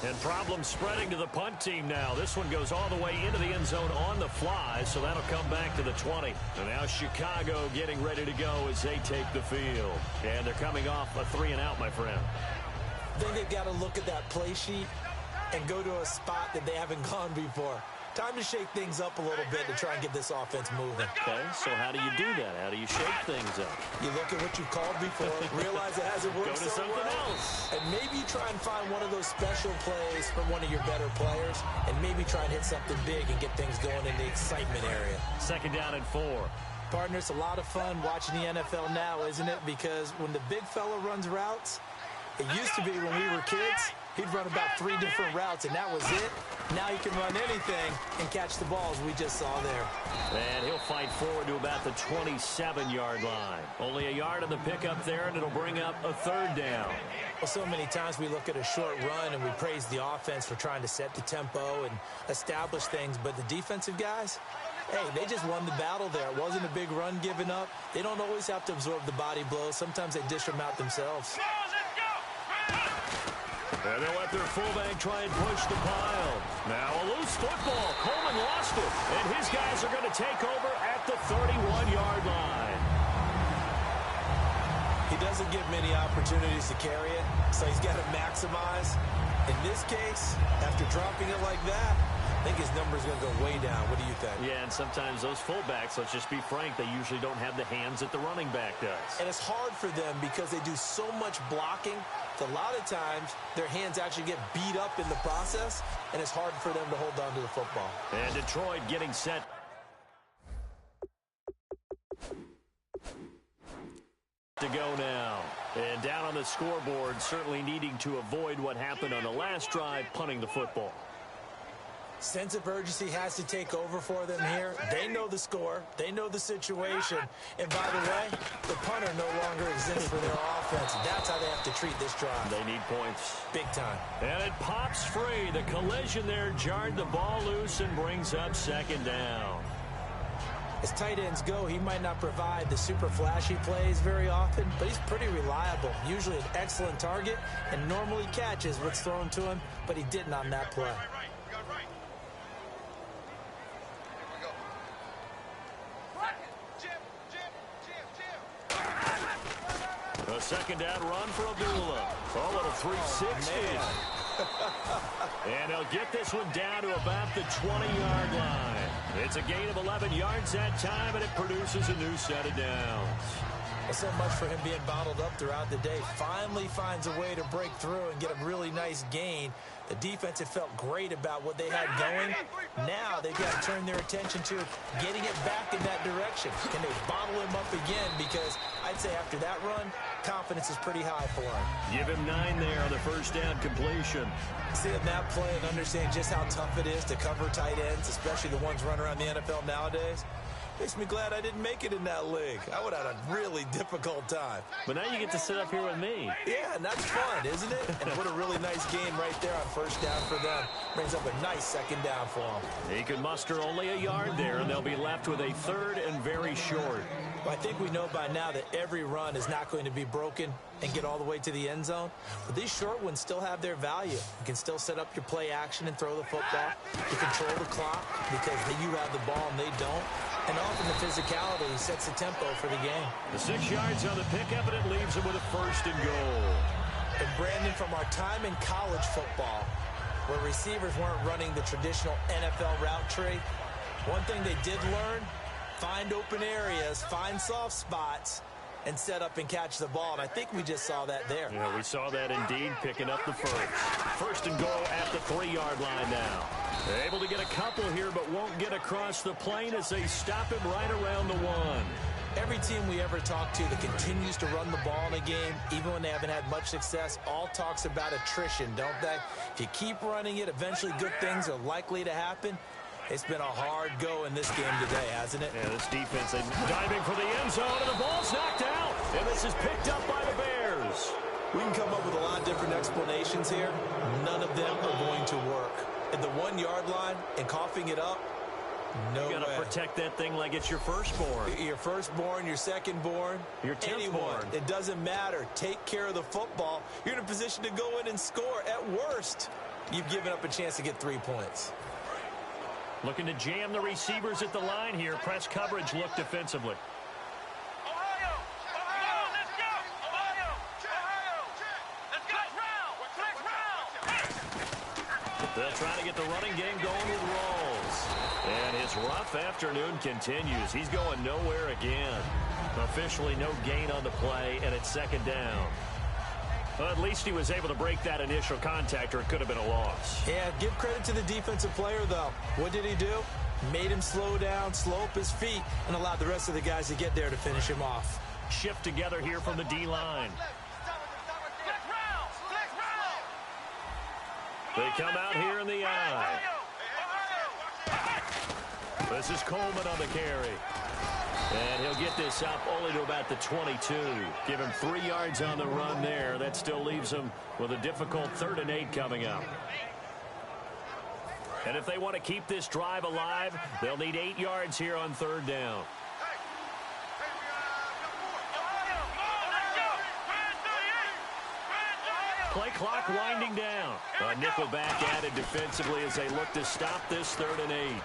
And problem spreading to the punt team now. This one goes all the way into the end zone on the fly, so that'll come back to the 20. And now Chicago getting ready to go as they take the field. And they're coming off a 3-and-out, my friend. I think they've got to look at that play sheet and go to a spot that they haven't gone before. Time to shake things up a little bit to try and get this offense moving. Okay, so how do you do that? How do you shake things up? You look at what you've called before, realize it hasn't worked Go to so something well, else. and maybe you try and find one of those special plays from one of your better players, and maybe try and hit something big and get things going in the excitement area. 2nd down and 4. Partner, it's a lot of fun watching the NFL now, isn't it? Because when the big fella runs routes, it used to be when we were kids, he'd run about 3 different routes, and that was it. Now he can run anything and catch the balls we just saw there. And he'll fight forward to about the 27-yard line. Only a yard on the pickup there, and it'll bring up a 3rd down. Well, so many times we look at a short run and we praise the offense for trying to set the tempo and establish things, but the defensive guys, hey, they just won the battle there. It wasn't a big run given up. They don't always have to absorb the body blows. Sometimes they dish them out themselves. And they'll let their fullback try and push the pile. Now a loose football. Coleman lost it. And his guys are going to take over at the 31-yard line. He doesn't get many opportunities to carry it, so he's got to maximize. In this case, after dropping it like that, I think his number's going to go way down. What do you think? Yeah, and sometimes those fullbacks, let's just be frank, they usually don't have the hands that the running back does. And it's hard for them because they do so much blocking that a lot of times their hands actually get beat up in the process, and it's hard for them to hold on to the football. And Detroit getting set. To go now. And down on the scoreboard, certainly needing to avoid what happened on the last drive, punting the football. Sense of urgency has to take over for them here. They know the score. They know the situation. And by the way, the punter no longer exists for their offense. That's how they have to treat this drive. They need points. Big time. And it pops free. The collision there jarred the ball loose and brings up 2nd down. As tight ends go, he might not provide the super flashy plays very often, but he's pretty reliable. Usually an excellent target and normally catches what's thrown to him, but he didn't on that play. A 2nd down run for Abdullah. Oh, little 360. And they'll get this one down to about the 20-yard line. It's a gain of 11 yards that time, and it produces a new set of downs. Well, so much for him being bottled up throughout the day. Finally finds a way to break through and get a really nice gain. The defense had felt great about what they had going. Now they've got to turn their attention to getting it back in that direction. Can they bottle him up again? Because I'd say after that run, confidence is pretty high for him. Give him 9 there on the 1st down completion. Seeing that play and understanding just how tough it is to cover tight ends, especially the ones running around the NFL nowadays, makes me glad I didn't make it in that league. I would have had a really difficult time. But now you get to sit up here with me. Yeah, and that's fun, isn't it? And what a really nice game right there on 1st down for them. Brings up a nice 2nd down for them. He can muster only a yard there, and they'll be left with a 3rd and very short. Well, I think we know by now that every run is not going to be broken and get all the way to the end zone. But these short ones still have their value. You can still set up your play action and throw the football. You control the clock because you have the ball and they don't. And often the physicality sets the tempo for the game. The 6 yards on the pickup, and it leaves them with a 1st and goal. And Brandon, from our time in college football, where receivers weren't running the traditional NFL route tree, one thing they did learn, find open areas, find soft spots, and set up and catch the ball. And I think we just saw that there. Yeah, we saw that indeed, picking up the 1st and goal at the 3-yard line now. They're able to get a couple here, but won't get across the plane as they stop him right around the 1. Every team we ever talk to that continues to run the ball in a game, even when they haven't had much success, all talks about attrition, don't they? If you keep running it, eventually good things are likely to happen. It's been a hard go in this game today, hasn't it? Yeah, this defense is diving for the end zone, and the ball's knocked out. And this is picked up by the Bears. We can come up with a lot of different explanations here. None of them are going to work. At the 1-yard line and coughing it up, no way. You got to protect that thing like it's your firstborn. Your firstborn, your secondborn, your 10th anyone. born. It doesn't matter. Take care of the football. You're in a position to go in and score at worst. you've given up a chance to get 3 points. Looking to jam the receivers at the line here. Press coverage look defensively. Ohio! Ohio! Let's go! Ohio! Ohio! Let's go! Round! They'll try to get the running game going with Rawls. And his rough afternoon continues. He's going nowhere again. Officially no gain on the play, and it's second down. Well, at least he was able to break that initial contact, or it could have been a loss. Yeah, give credit to the defensive player, though. What did he do? Made him slow down, slow up his feet, and allowed the rest of the guys to get there to finish him off. Shift together here from the D-line. They come out here in the eye. This is Coleman on the carry. And he'll get this up only to about the 22. Give him 3 yards on the run there. That still leaves him with a difficult 3rd and 8 coming up. And if they want to keep this drive alive, they'll need 8 yards here on 3rd down. Play clock winding down. A nickel back added defensively as they look to stop this 3rd and 8.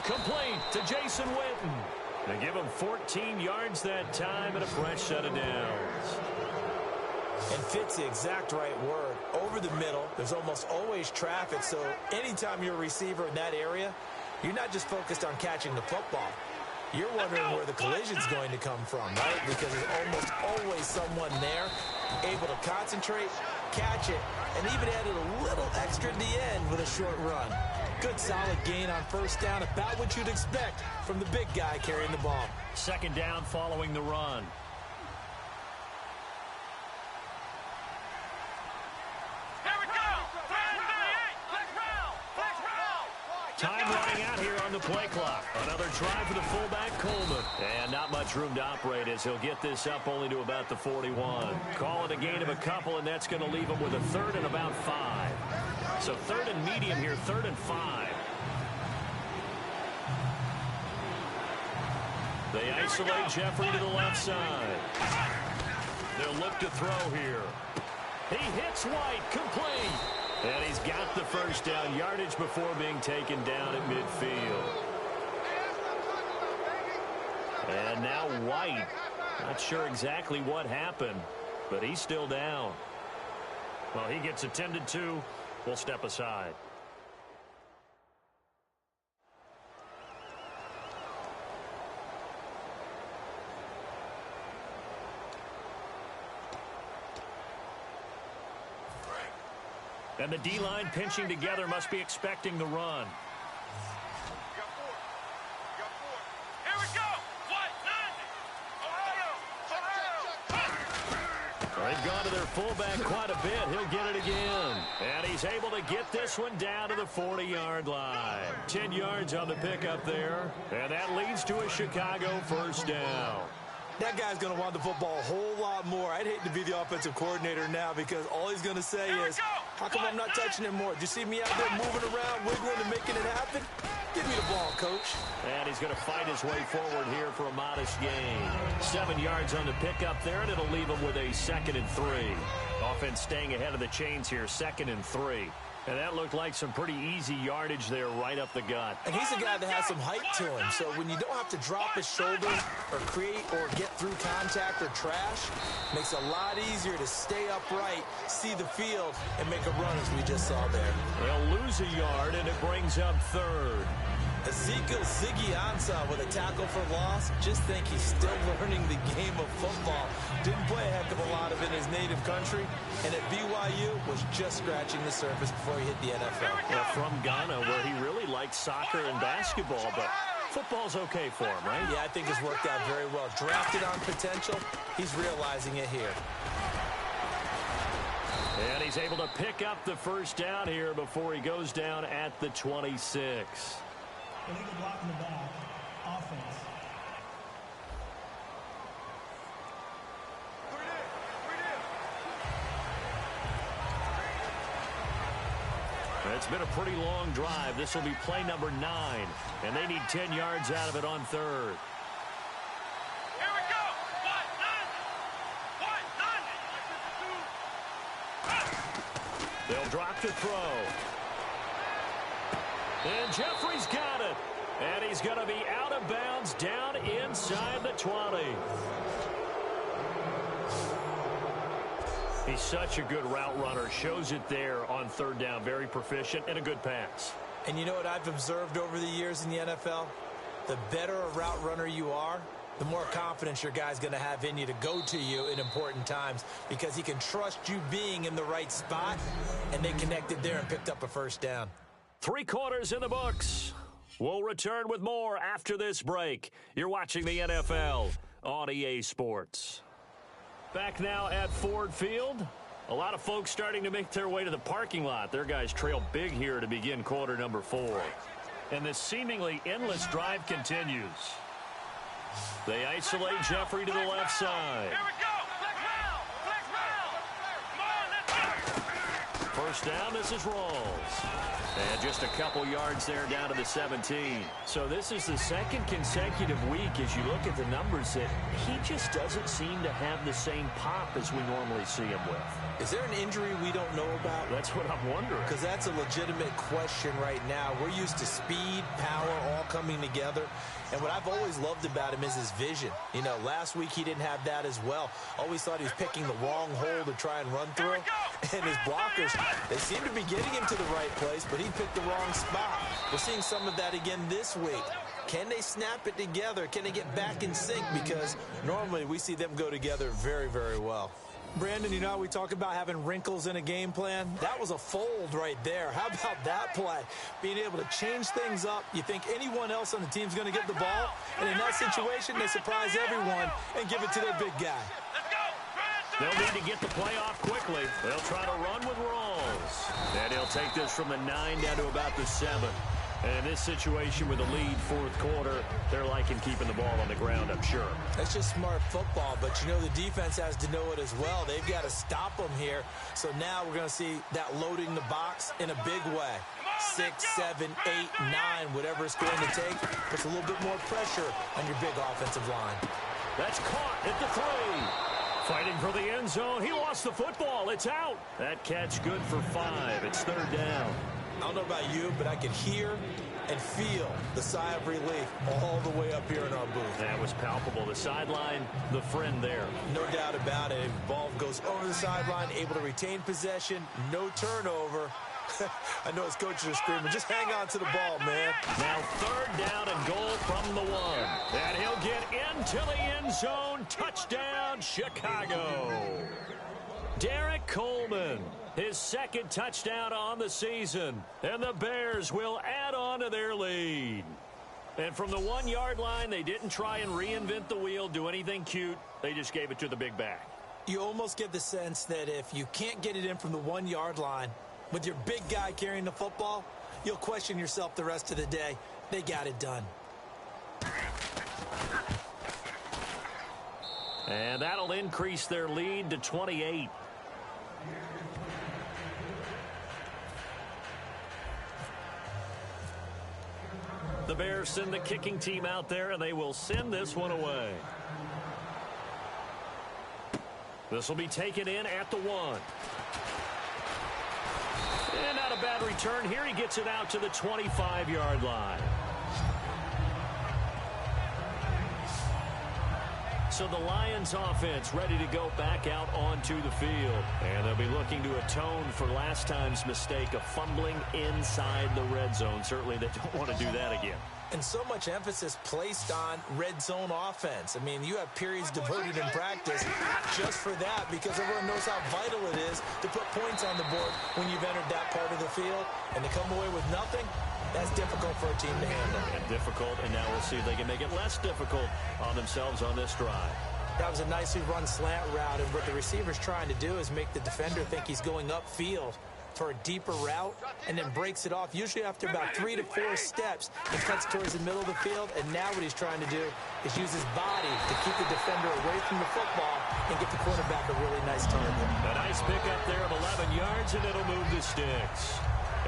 Complete to Jason Witten. They give him 14 yards that time and a fresh set of downs. And fits the exact right word. Over the middle, there's almost always traffic, so anytime you're a receiver in that area, you're not just focused on catching the football. You're wondering where the collision's going to come from, right? Because there's almost always someone there able to concentrate, catch it, and even added a little extra at the end with a short run. Good solid gain on 1st down, about what you'd expect from the big guy carrying the ball. 2nd down following the run. Here we go! 38! Let's round! Let's round! Time running out here on the play clock. Another try for the fullback, Coleman. And not much room to operate as he'll get this up only to about the 41. Call it a gain of a couple, and that's going to leave him with a 3rd and about 5. So 3rd and medium here, 3rd and 5. They isolate Jeffrey to the left side. They'll look to throw here. He hits White, complete. And he's got the 1st down, yardage before being taken down at midfield. And now White, not sure exactly what happened, but he's still down. Well, he gets attended to. We'll step aside. And the D-line pinching together must be expecting the run. Here we go! What? Ohio! They've gone to their fullback quite a bit. He'll get it again. And he's able to get this one down to the 40-yard line. 10 yards on the pickup there. And that leads to a Chicago 1st down. That guy's going to want the football a whole lot more. I'd hate to be the offensive coordinator now because all he's going to say is, how come I'm not touching it more? Do you see me out there moving around, wiggling, and making it happen? Give me the ball, coach. And he's going to fight his way forward here for a modest gain. 7 yards on the pickup there, and it'll leave him with a 2nd and 3. Offense staying ahead of the chains here, 2nd and 3. And that looked like some pretty easy yardage there right up the gut. And he's a guy that has some height to him, so when you don't have to drop his shoulders or create or get through contact or trash, makes it a lot easier to stay upright, see the field, and make a run as we just saw there. They'll lose a yard, and it brings up 3rd. Ezekiel Ziggy Ansah with a tackle for loss. Just think he's still learning the game of football. Didn't play a heck of a lot of it in his native country, and at BYU was just scratching the surface before he hit the NFL. Well, from Ghana, where he really liked soccer and basketball, but football's okay for him, right? Yeah, I think it's worked out very well. Drafted on potential, he's realizing it here. And he's able to pick up the 1st down here before he goes down at the 26. Illegal block in the back. Offense. It's been a pretty long drive. This will be play number 9, and they need 10 yards out of it on 3rd. Here we go! What? They'll drop to throw. And Jeffrey's got it. And he's going to be out of bounds down inside the 20. He's such a good route runner. Shows it there on third down. Very proficient and a good pass. And you know what I've observed over the years in the NFL? The better a route runner you are, the more confidence your guy's going to have in you to go to you in important times because he can trust you being in the right spot, and they connected there and picked up a first down. 3 quarters in the books. We'll return with more after this break. You're watching the NFL on EA Sports. Back now at Ford Field. A lot of folks starting to make their way to the parking lot. Their guys trail big here to begin quarter number 4. And this seemingly endless drive continues. They isolate Jeffrey to the left side. Here we go. Flex round. Come on, let's go. First down, this is Rawls. And just a couple yards there down to the 17. So this is the second consecutive week as you look at the numbers that he just doesn't seem to have the same pop as we normally see him with. Is there an injury we don't know about? That's what I'm wondering. Because that's a legitimate question right now. We're used to speed, power, all coming together. And what I've always loved about him is his vision. You know, last week he didn't have that as well. Always thought he was picking the wrong hole to try and run through. And his blockers, they seem to be getting him to the right place, but he picked the wrong spot. We're seeing some of that again this week. Can they snap it together? Can they get back in sync? Because normally we see them go together very, very well. Brandon, you know how we talk about having wrinkles in a game plan? That was a fold right there. How about that play? Being able to change things up. You think anyone else on the team's going to get the ball? And in that situation, they surprise everyone and give it to their big guy. They'll need to get the play off quickly. They'll try to run with Rawls. And he'll take this from the 9 down to about the 7. And in this situation with a lead fourth quarter, they're liking keeping the ball on the ground, I'm sure. That's just smart football, but you know the defense has to know it as well. They've got to stop them here. So now we're going to see that loading the box in a big way. 6, 7, 8, 9, whatever it's going to take, puts a little bit more pressure on your big offensive line. That's caught at the 3. Fighting for the end zone. He lost the football. It's out. That catch good for 5. It's third down. I don't know about you, but I could hear and feel the sigh of relief all the way up here in our booth. That was palpable. The sideline, the friend there. No doubt about it. Ball goes over the sideline, able to retain possession, no turnover. I know his coaches are screaming, just hang on to the ball, man. Now third down and goal from the 1. And he'll get into the end zone. Touchdown, Chicago. Derek Coleman, his second touchdown on the season. And the Bears will add on to their lead. And from the 1-yard line, they didn't try and reinvent the wheel, do anything cute. They just gave it to the big back. You almost get the sense that if you can't get it in from the 1-yard line, with your big guy carrying the football, you'll question yourself the rest of the day. They got it done. And that'll increase their lead to 28. The Bears send the kicking team out there, and they will send this one away. This will be taken in at the 1. And not a bad return here. He gets it out to the 25-yard line. So the Lions offense ready to go back out onto the field. And they'll be looking to atone for last time's mistake of fumbling inside the red zone. Certainly they don't want to do that again. And so much emphasis placed on red zone offense. I mean, you have periods devoted in practice just for that because everyone knows how vital it is to put points on the board when you've entered that part of the field. And to come away with nothing, that's difficult for a team to handle. And difficult, and now we'll see if they can make it less difficult on themselves on this drive. That was a nicely run slant route, and what the receiver's trying to do is make the defender think he's going upfield for a deeper route and then breaks it off. Usually after about 3 to 4 steps, he cuts towards the middle of the field, and now what he's trying to do is use his body to keep the defender away from the football and get the quarterback a really nice target. A nice pickup there of 11 yards, and it'll move the sticks.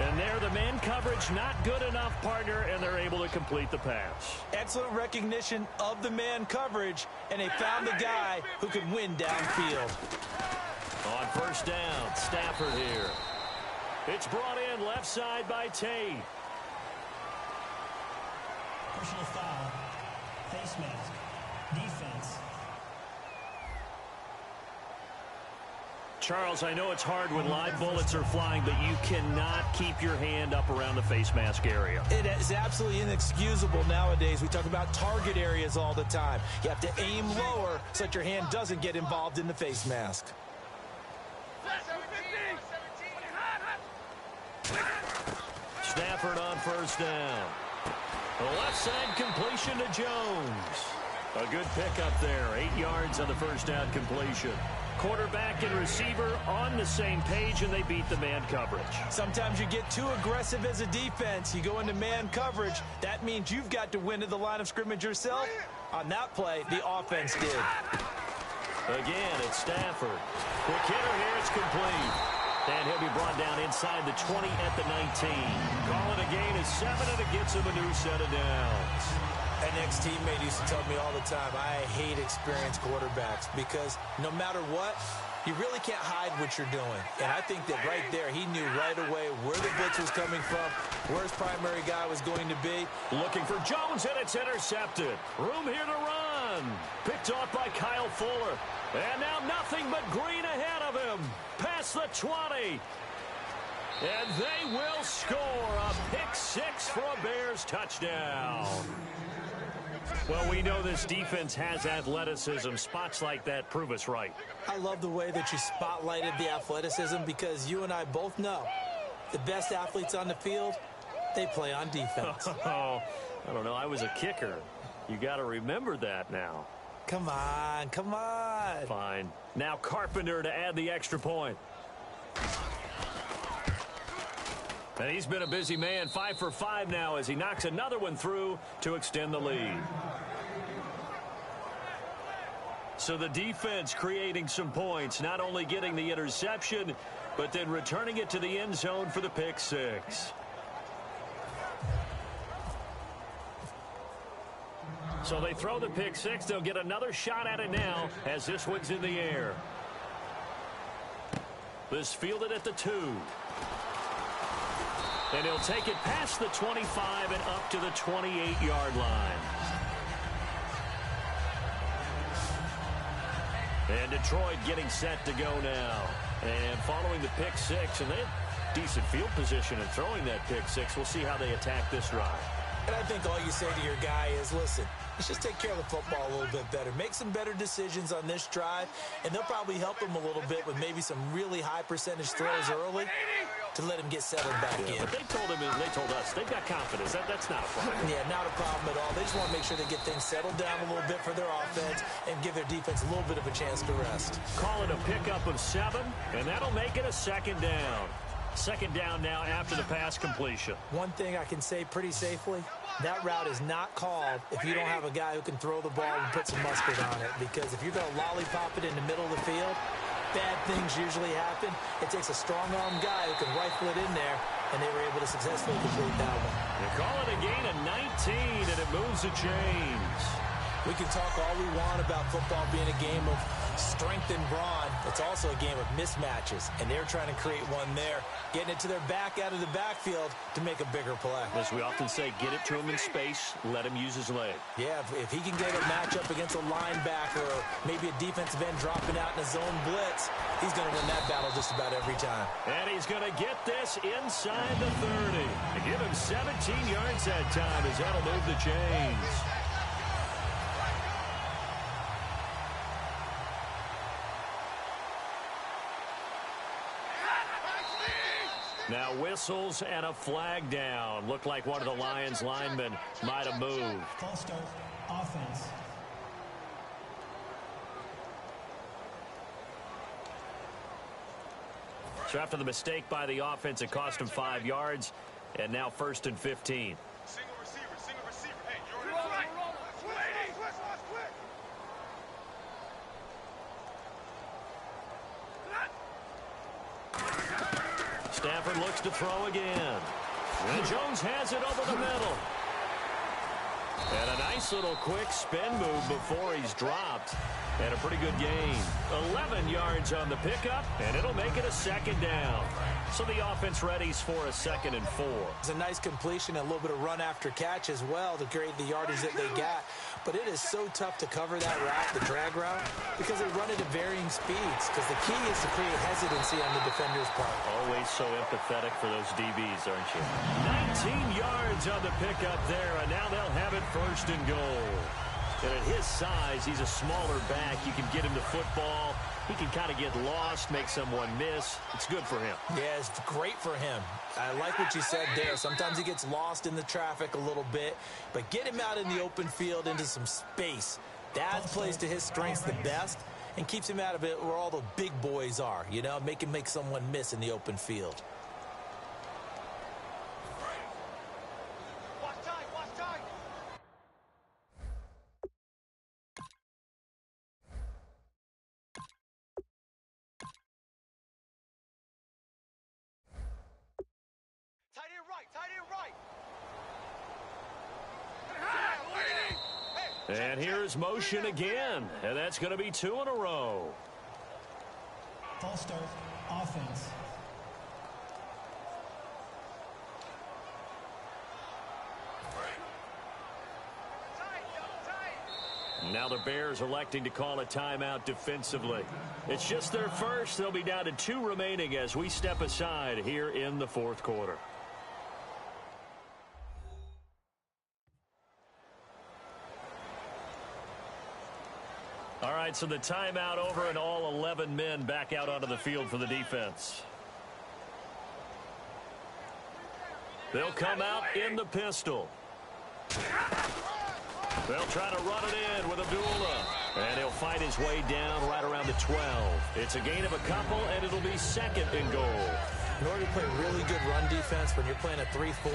And there, the man coverage not good enough, partner, and they're able to complete the pass. Excellent recognition of the man coverage, and they found the guy who could win downfield. On first down, Stafford here. It's brought in left side by Tate. Personal foul. Face mask. Defense. Charles, I know it's hard when live bullets are flying, but you cannot keep your hand up around the face mask area. It is absolutely inexcusable nowadays. We talk about target areas all the time. You have to aim lower so that your hand doesn't get involved in the face mask. Stafford on first down. The left side completion to Jones. A good pickup there. 8 yards on the first down completion. Quarterback and receiver on the same page, and they beat the man coverage. Sometimes you get too aggressive as a defense. You go into man coverage. That means you've got to win at the line of scrimmage yourself. On that play, the offense did. Again, it's Stafford. Quick hitter here. It's complete. And he'll be brought down inside the 20 at the 19. Call it a gain of 7, and it gets him a new set of downs. An ex-teammate used to tell me all the time, I hate experienced quarterbacks because no matter what, you really can't hide what you're doing. And I think that right there, he knew right away where the blitz was coming from, where his primary guy was going to be. Looking for Jones, and it's intercepted. Room here to run. Picked off by Kyle Fuller. And now nothing but green ahead of him. Past the 20. And they will score a pick 6 for a Bears touchdown. Well, we know this defense has athleticism. Spots like that prove us right. I love the way that you spotlighted the athleticism because you and I both know the best athletes on the field, they play on defense. Oh, I don't know. I was a kicker. You got to remember that now. Come on, come on. Fine. Now Carpenter to add the extra point. And he's been a busy man, 5 for 5 now as he knocks another one through to extend the lead. So the defense creating some points, not only getting the interception, but then returning it to the end zone for the pick 6. So they throw the pick 6. They'll get another shot at it now as this one's in the air. This fielded at the 2. And he'll take it past the 25 and up to the 28-yard line. And Detroit getting set to go now. And following the pick 6, and they have decent field position in throwing that pick 6. We'll see how they attack this drive. And I think all you say to your guy is, listen, let's just take care of the football a little bit better. Make some better decisions on this drive, and they'll probably help him a little bit with maybe some really high percentage throws early to let him get settled back in. But they told us, they've got confidence. That's not a problem. Yeah, not a problem at all. They just want to make sure they get things settled down a little bit for their offense and give their defense a little bit of a chance to rest. Call it a pickup of 7, and that'll make it a second down. Second down now after the pass completion. One thing I can say pretty safely, that route is not called if you don't have a guy who can throw the ball and put some mustard on it. Because if you're going to lollipop it in the middle of the field, bad things usually happen. It takes a strong-arm guy who can rifle it in there, and they were able to successfully complete that one. They call it a gain of 19, and it moves the chains. We can talk all we want about football being a game of strength and brawn. It's also a game of mismatches, and they're trying to create one there, getting it to their back out of the backfield to make a bigger play. As we often say, get it to him in space, let him use his leg. Yeah, if he can get a matchup against a linebacker or maybe a defensive end dropping out in a zone blitz, he's going to win that battle just about every time. And he's going to get this inside the 30. To give him 17 yards that time as that'll move the chains. Now whistles and a flag down. Looked like one of the Lions linemen might have moved. False start. Offense. So after the mistake by the offense, it cost him 5 yards. And now 1st and 15. Single receiver. Hey, Jordan, right. Stafford looks to throw again. And Jones has it over the middle. And a nice little quick spin move before he's dropped. And a pretty good gain. 11 yards on the pickup, and it'll make it a second down. So the offense readies for a 2nd and 4. It's a nice completion and a little bit of run after catch as well to create the yardage that they got. But it is so tough to cover that route, the drag route, because they run it at varying speeds. Because the key is to create hesitancy on the defender's part. Always so empathetic for those DBs, aren't you? 19 yards on the pickup there, and now they'll have it 1st and goal. And at his size, he's a smaller back. You can get him the football. He can kind of get lost, make someone miss. It's good for him. Yeah, it's great for him. I like what you said there. Sometimes he gets lost in the traffic a little bit, but get him out in the open field into some space. That plays to his strengths the best and keeps him out of it where all the big boys are, you know, make him make someone miss in the open field. And here's motion again, and that's going to be 2 in a row. False start, offense. Now the Bears electing to call a timeout defensively. It's just their first. They'll be down to 2 remaining as we step aside here in the 4th quarter. All right, so the timeout over and all 11 men back out onto the field for the defense. They'll come out in the pistol. They'll try to run it in with Abdullah. And he'll fight his way down right around the 12. It's a gain of a couple, and it'll be 2nd and goal. In order to play really good run defense when you're playing a 3-4,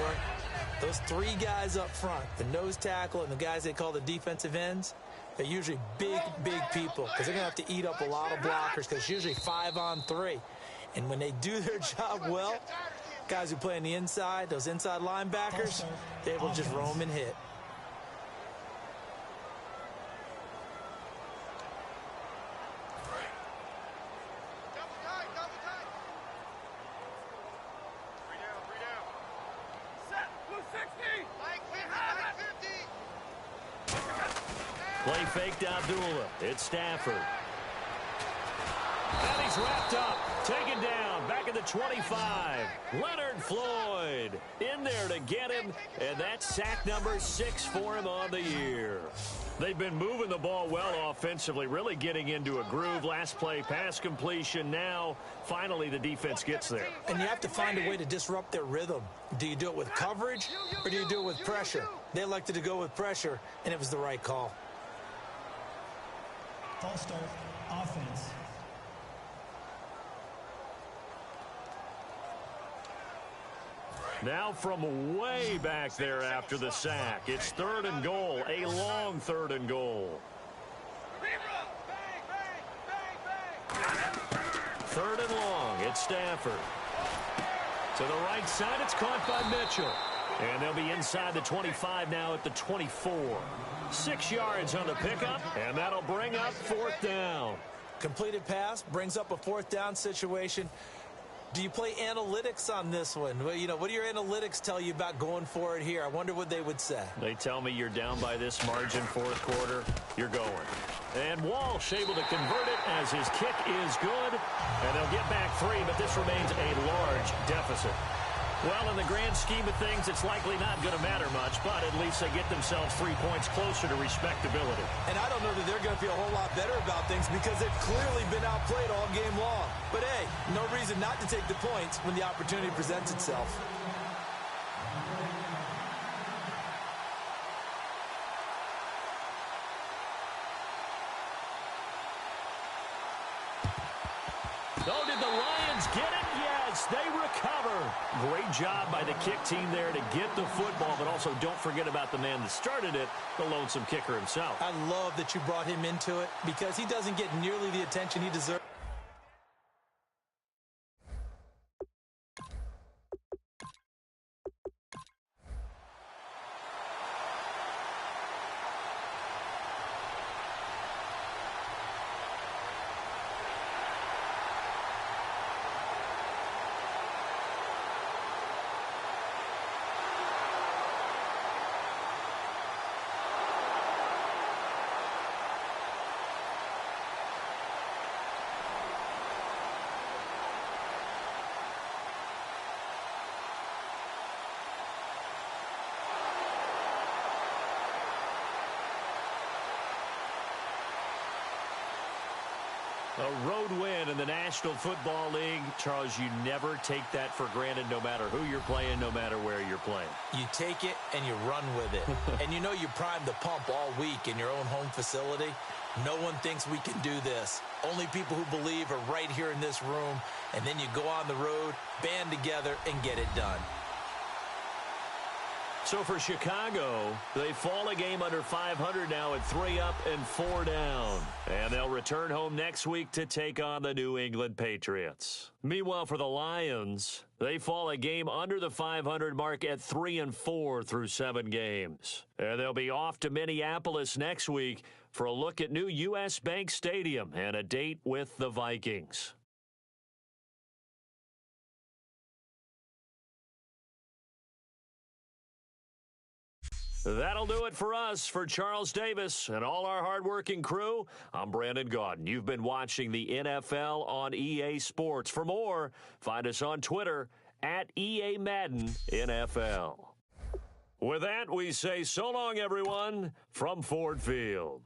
those 3 guys up front, the nose tackle and the guys they call the defensive ends, they're usually big, big people because they're going to have to eat up a lot of blockers because it's usually 5 on 3. And when they do their job well, guys who play on the inside, those inside linebackers, they're able to just roam and hit. Play fake to Abdullah. It's Stafford. And he's wrapped up. Taken down. Back at the 25. Leonard Floyd in there to get him. And that's sack number 6 for him on the year. They've been moving the ball well offensively, really getting into a groove. Last play, pass completion. Now, finally, the defense gets there. And you have to find a way to disrupt their rhythm. Do you do it with coverage or do you do it with pressure? They elected to go with pressure, and it was the right call. False start, offense. Now from way back there after the sack, it's 3rd and goal, a long 3rd and goal. 3rd and long, it's Stafford. To the right side, it's caught by Mitchell. And they'll be inside the 25 now at the 24. 6 yards on the pickup, and that'll bring up 4th down. Completed pass brings up a 4th down situation. Do you play analytics on this one? Well, you know, what do your analytics tell you about going for it here? I wonder what they would say. They tell me you're down by this margin 4th quarter, you're going. And Walsh able to convert it as his kick is good. And they'll get back 3, but this remains a large deficit. Well, in the grand scheme of things, it's likely not going to matter much, but at least they get themselves 3 points closer to respectability. And I don't know that they're going to feel a whole lot better about things because they've clearly been outplayed all game long. But, hey, no reason not to take the points when the opportunity presents itself. Oh, did the Lions get it? Yes, they recover. Great job by the kick team there to get the football, but also don't forget about the man that started it, the lonesome kicker himself. I love that you brought him into it because he doesn't get nearly the attention he deserves. A road win in the National Football League. Charles, you never take that for granted no matter who you're playing, no matter where you're playing. You take it and you run with it. And you know you primed the pump all week in your own home facility. No one thinks we can do this. Only people who believe are right here in this room. And then you go on the road, band together, and get it done. So for Chicago, they fall a game under 500 now at 3 up and 4 down. And they'll return home next week to take on the New England Patriots. Meanwhile, for the Lions, they fall a game under the 500 mark at 3 and 4 through 7 games. And they'll be off to Minneapolis next week for a look at new U.S. Bank Stadium and a date with the Vikings. That'll do it for us. For Charles Davis and all our hardworking crew, I'm Brandon Gaudin. You've been watching the NFL on EA Sports. For more, find us on Twitter at EA Madden NFL. With that, we say so long, everyone, from Ford Field.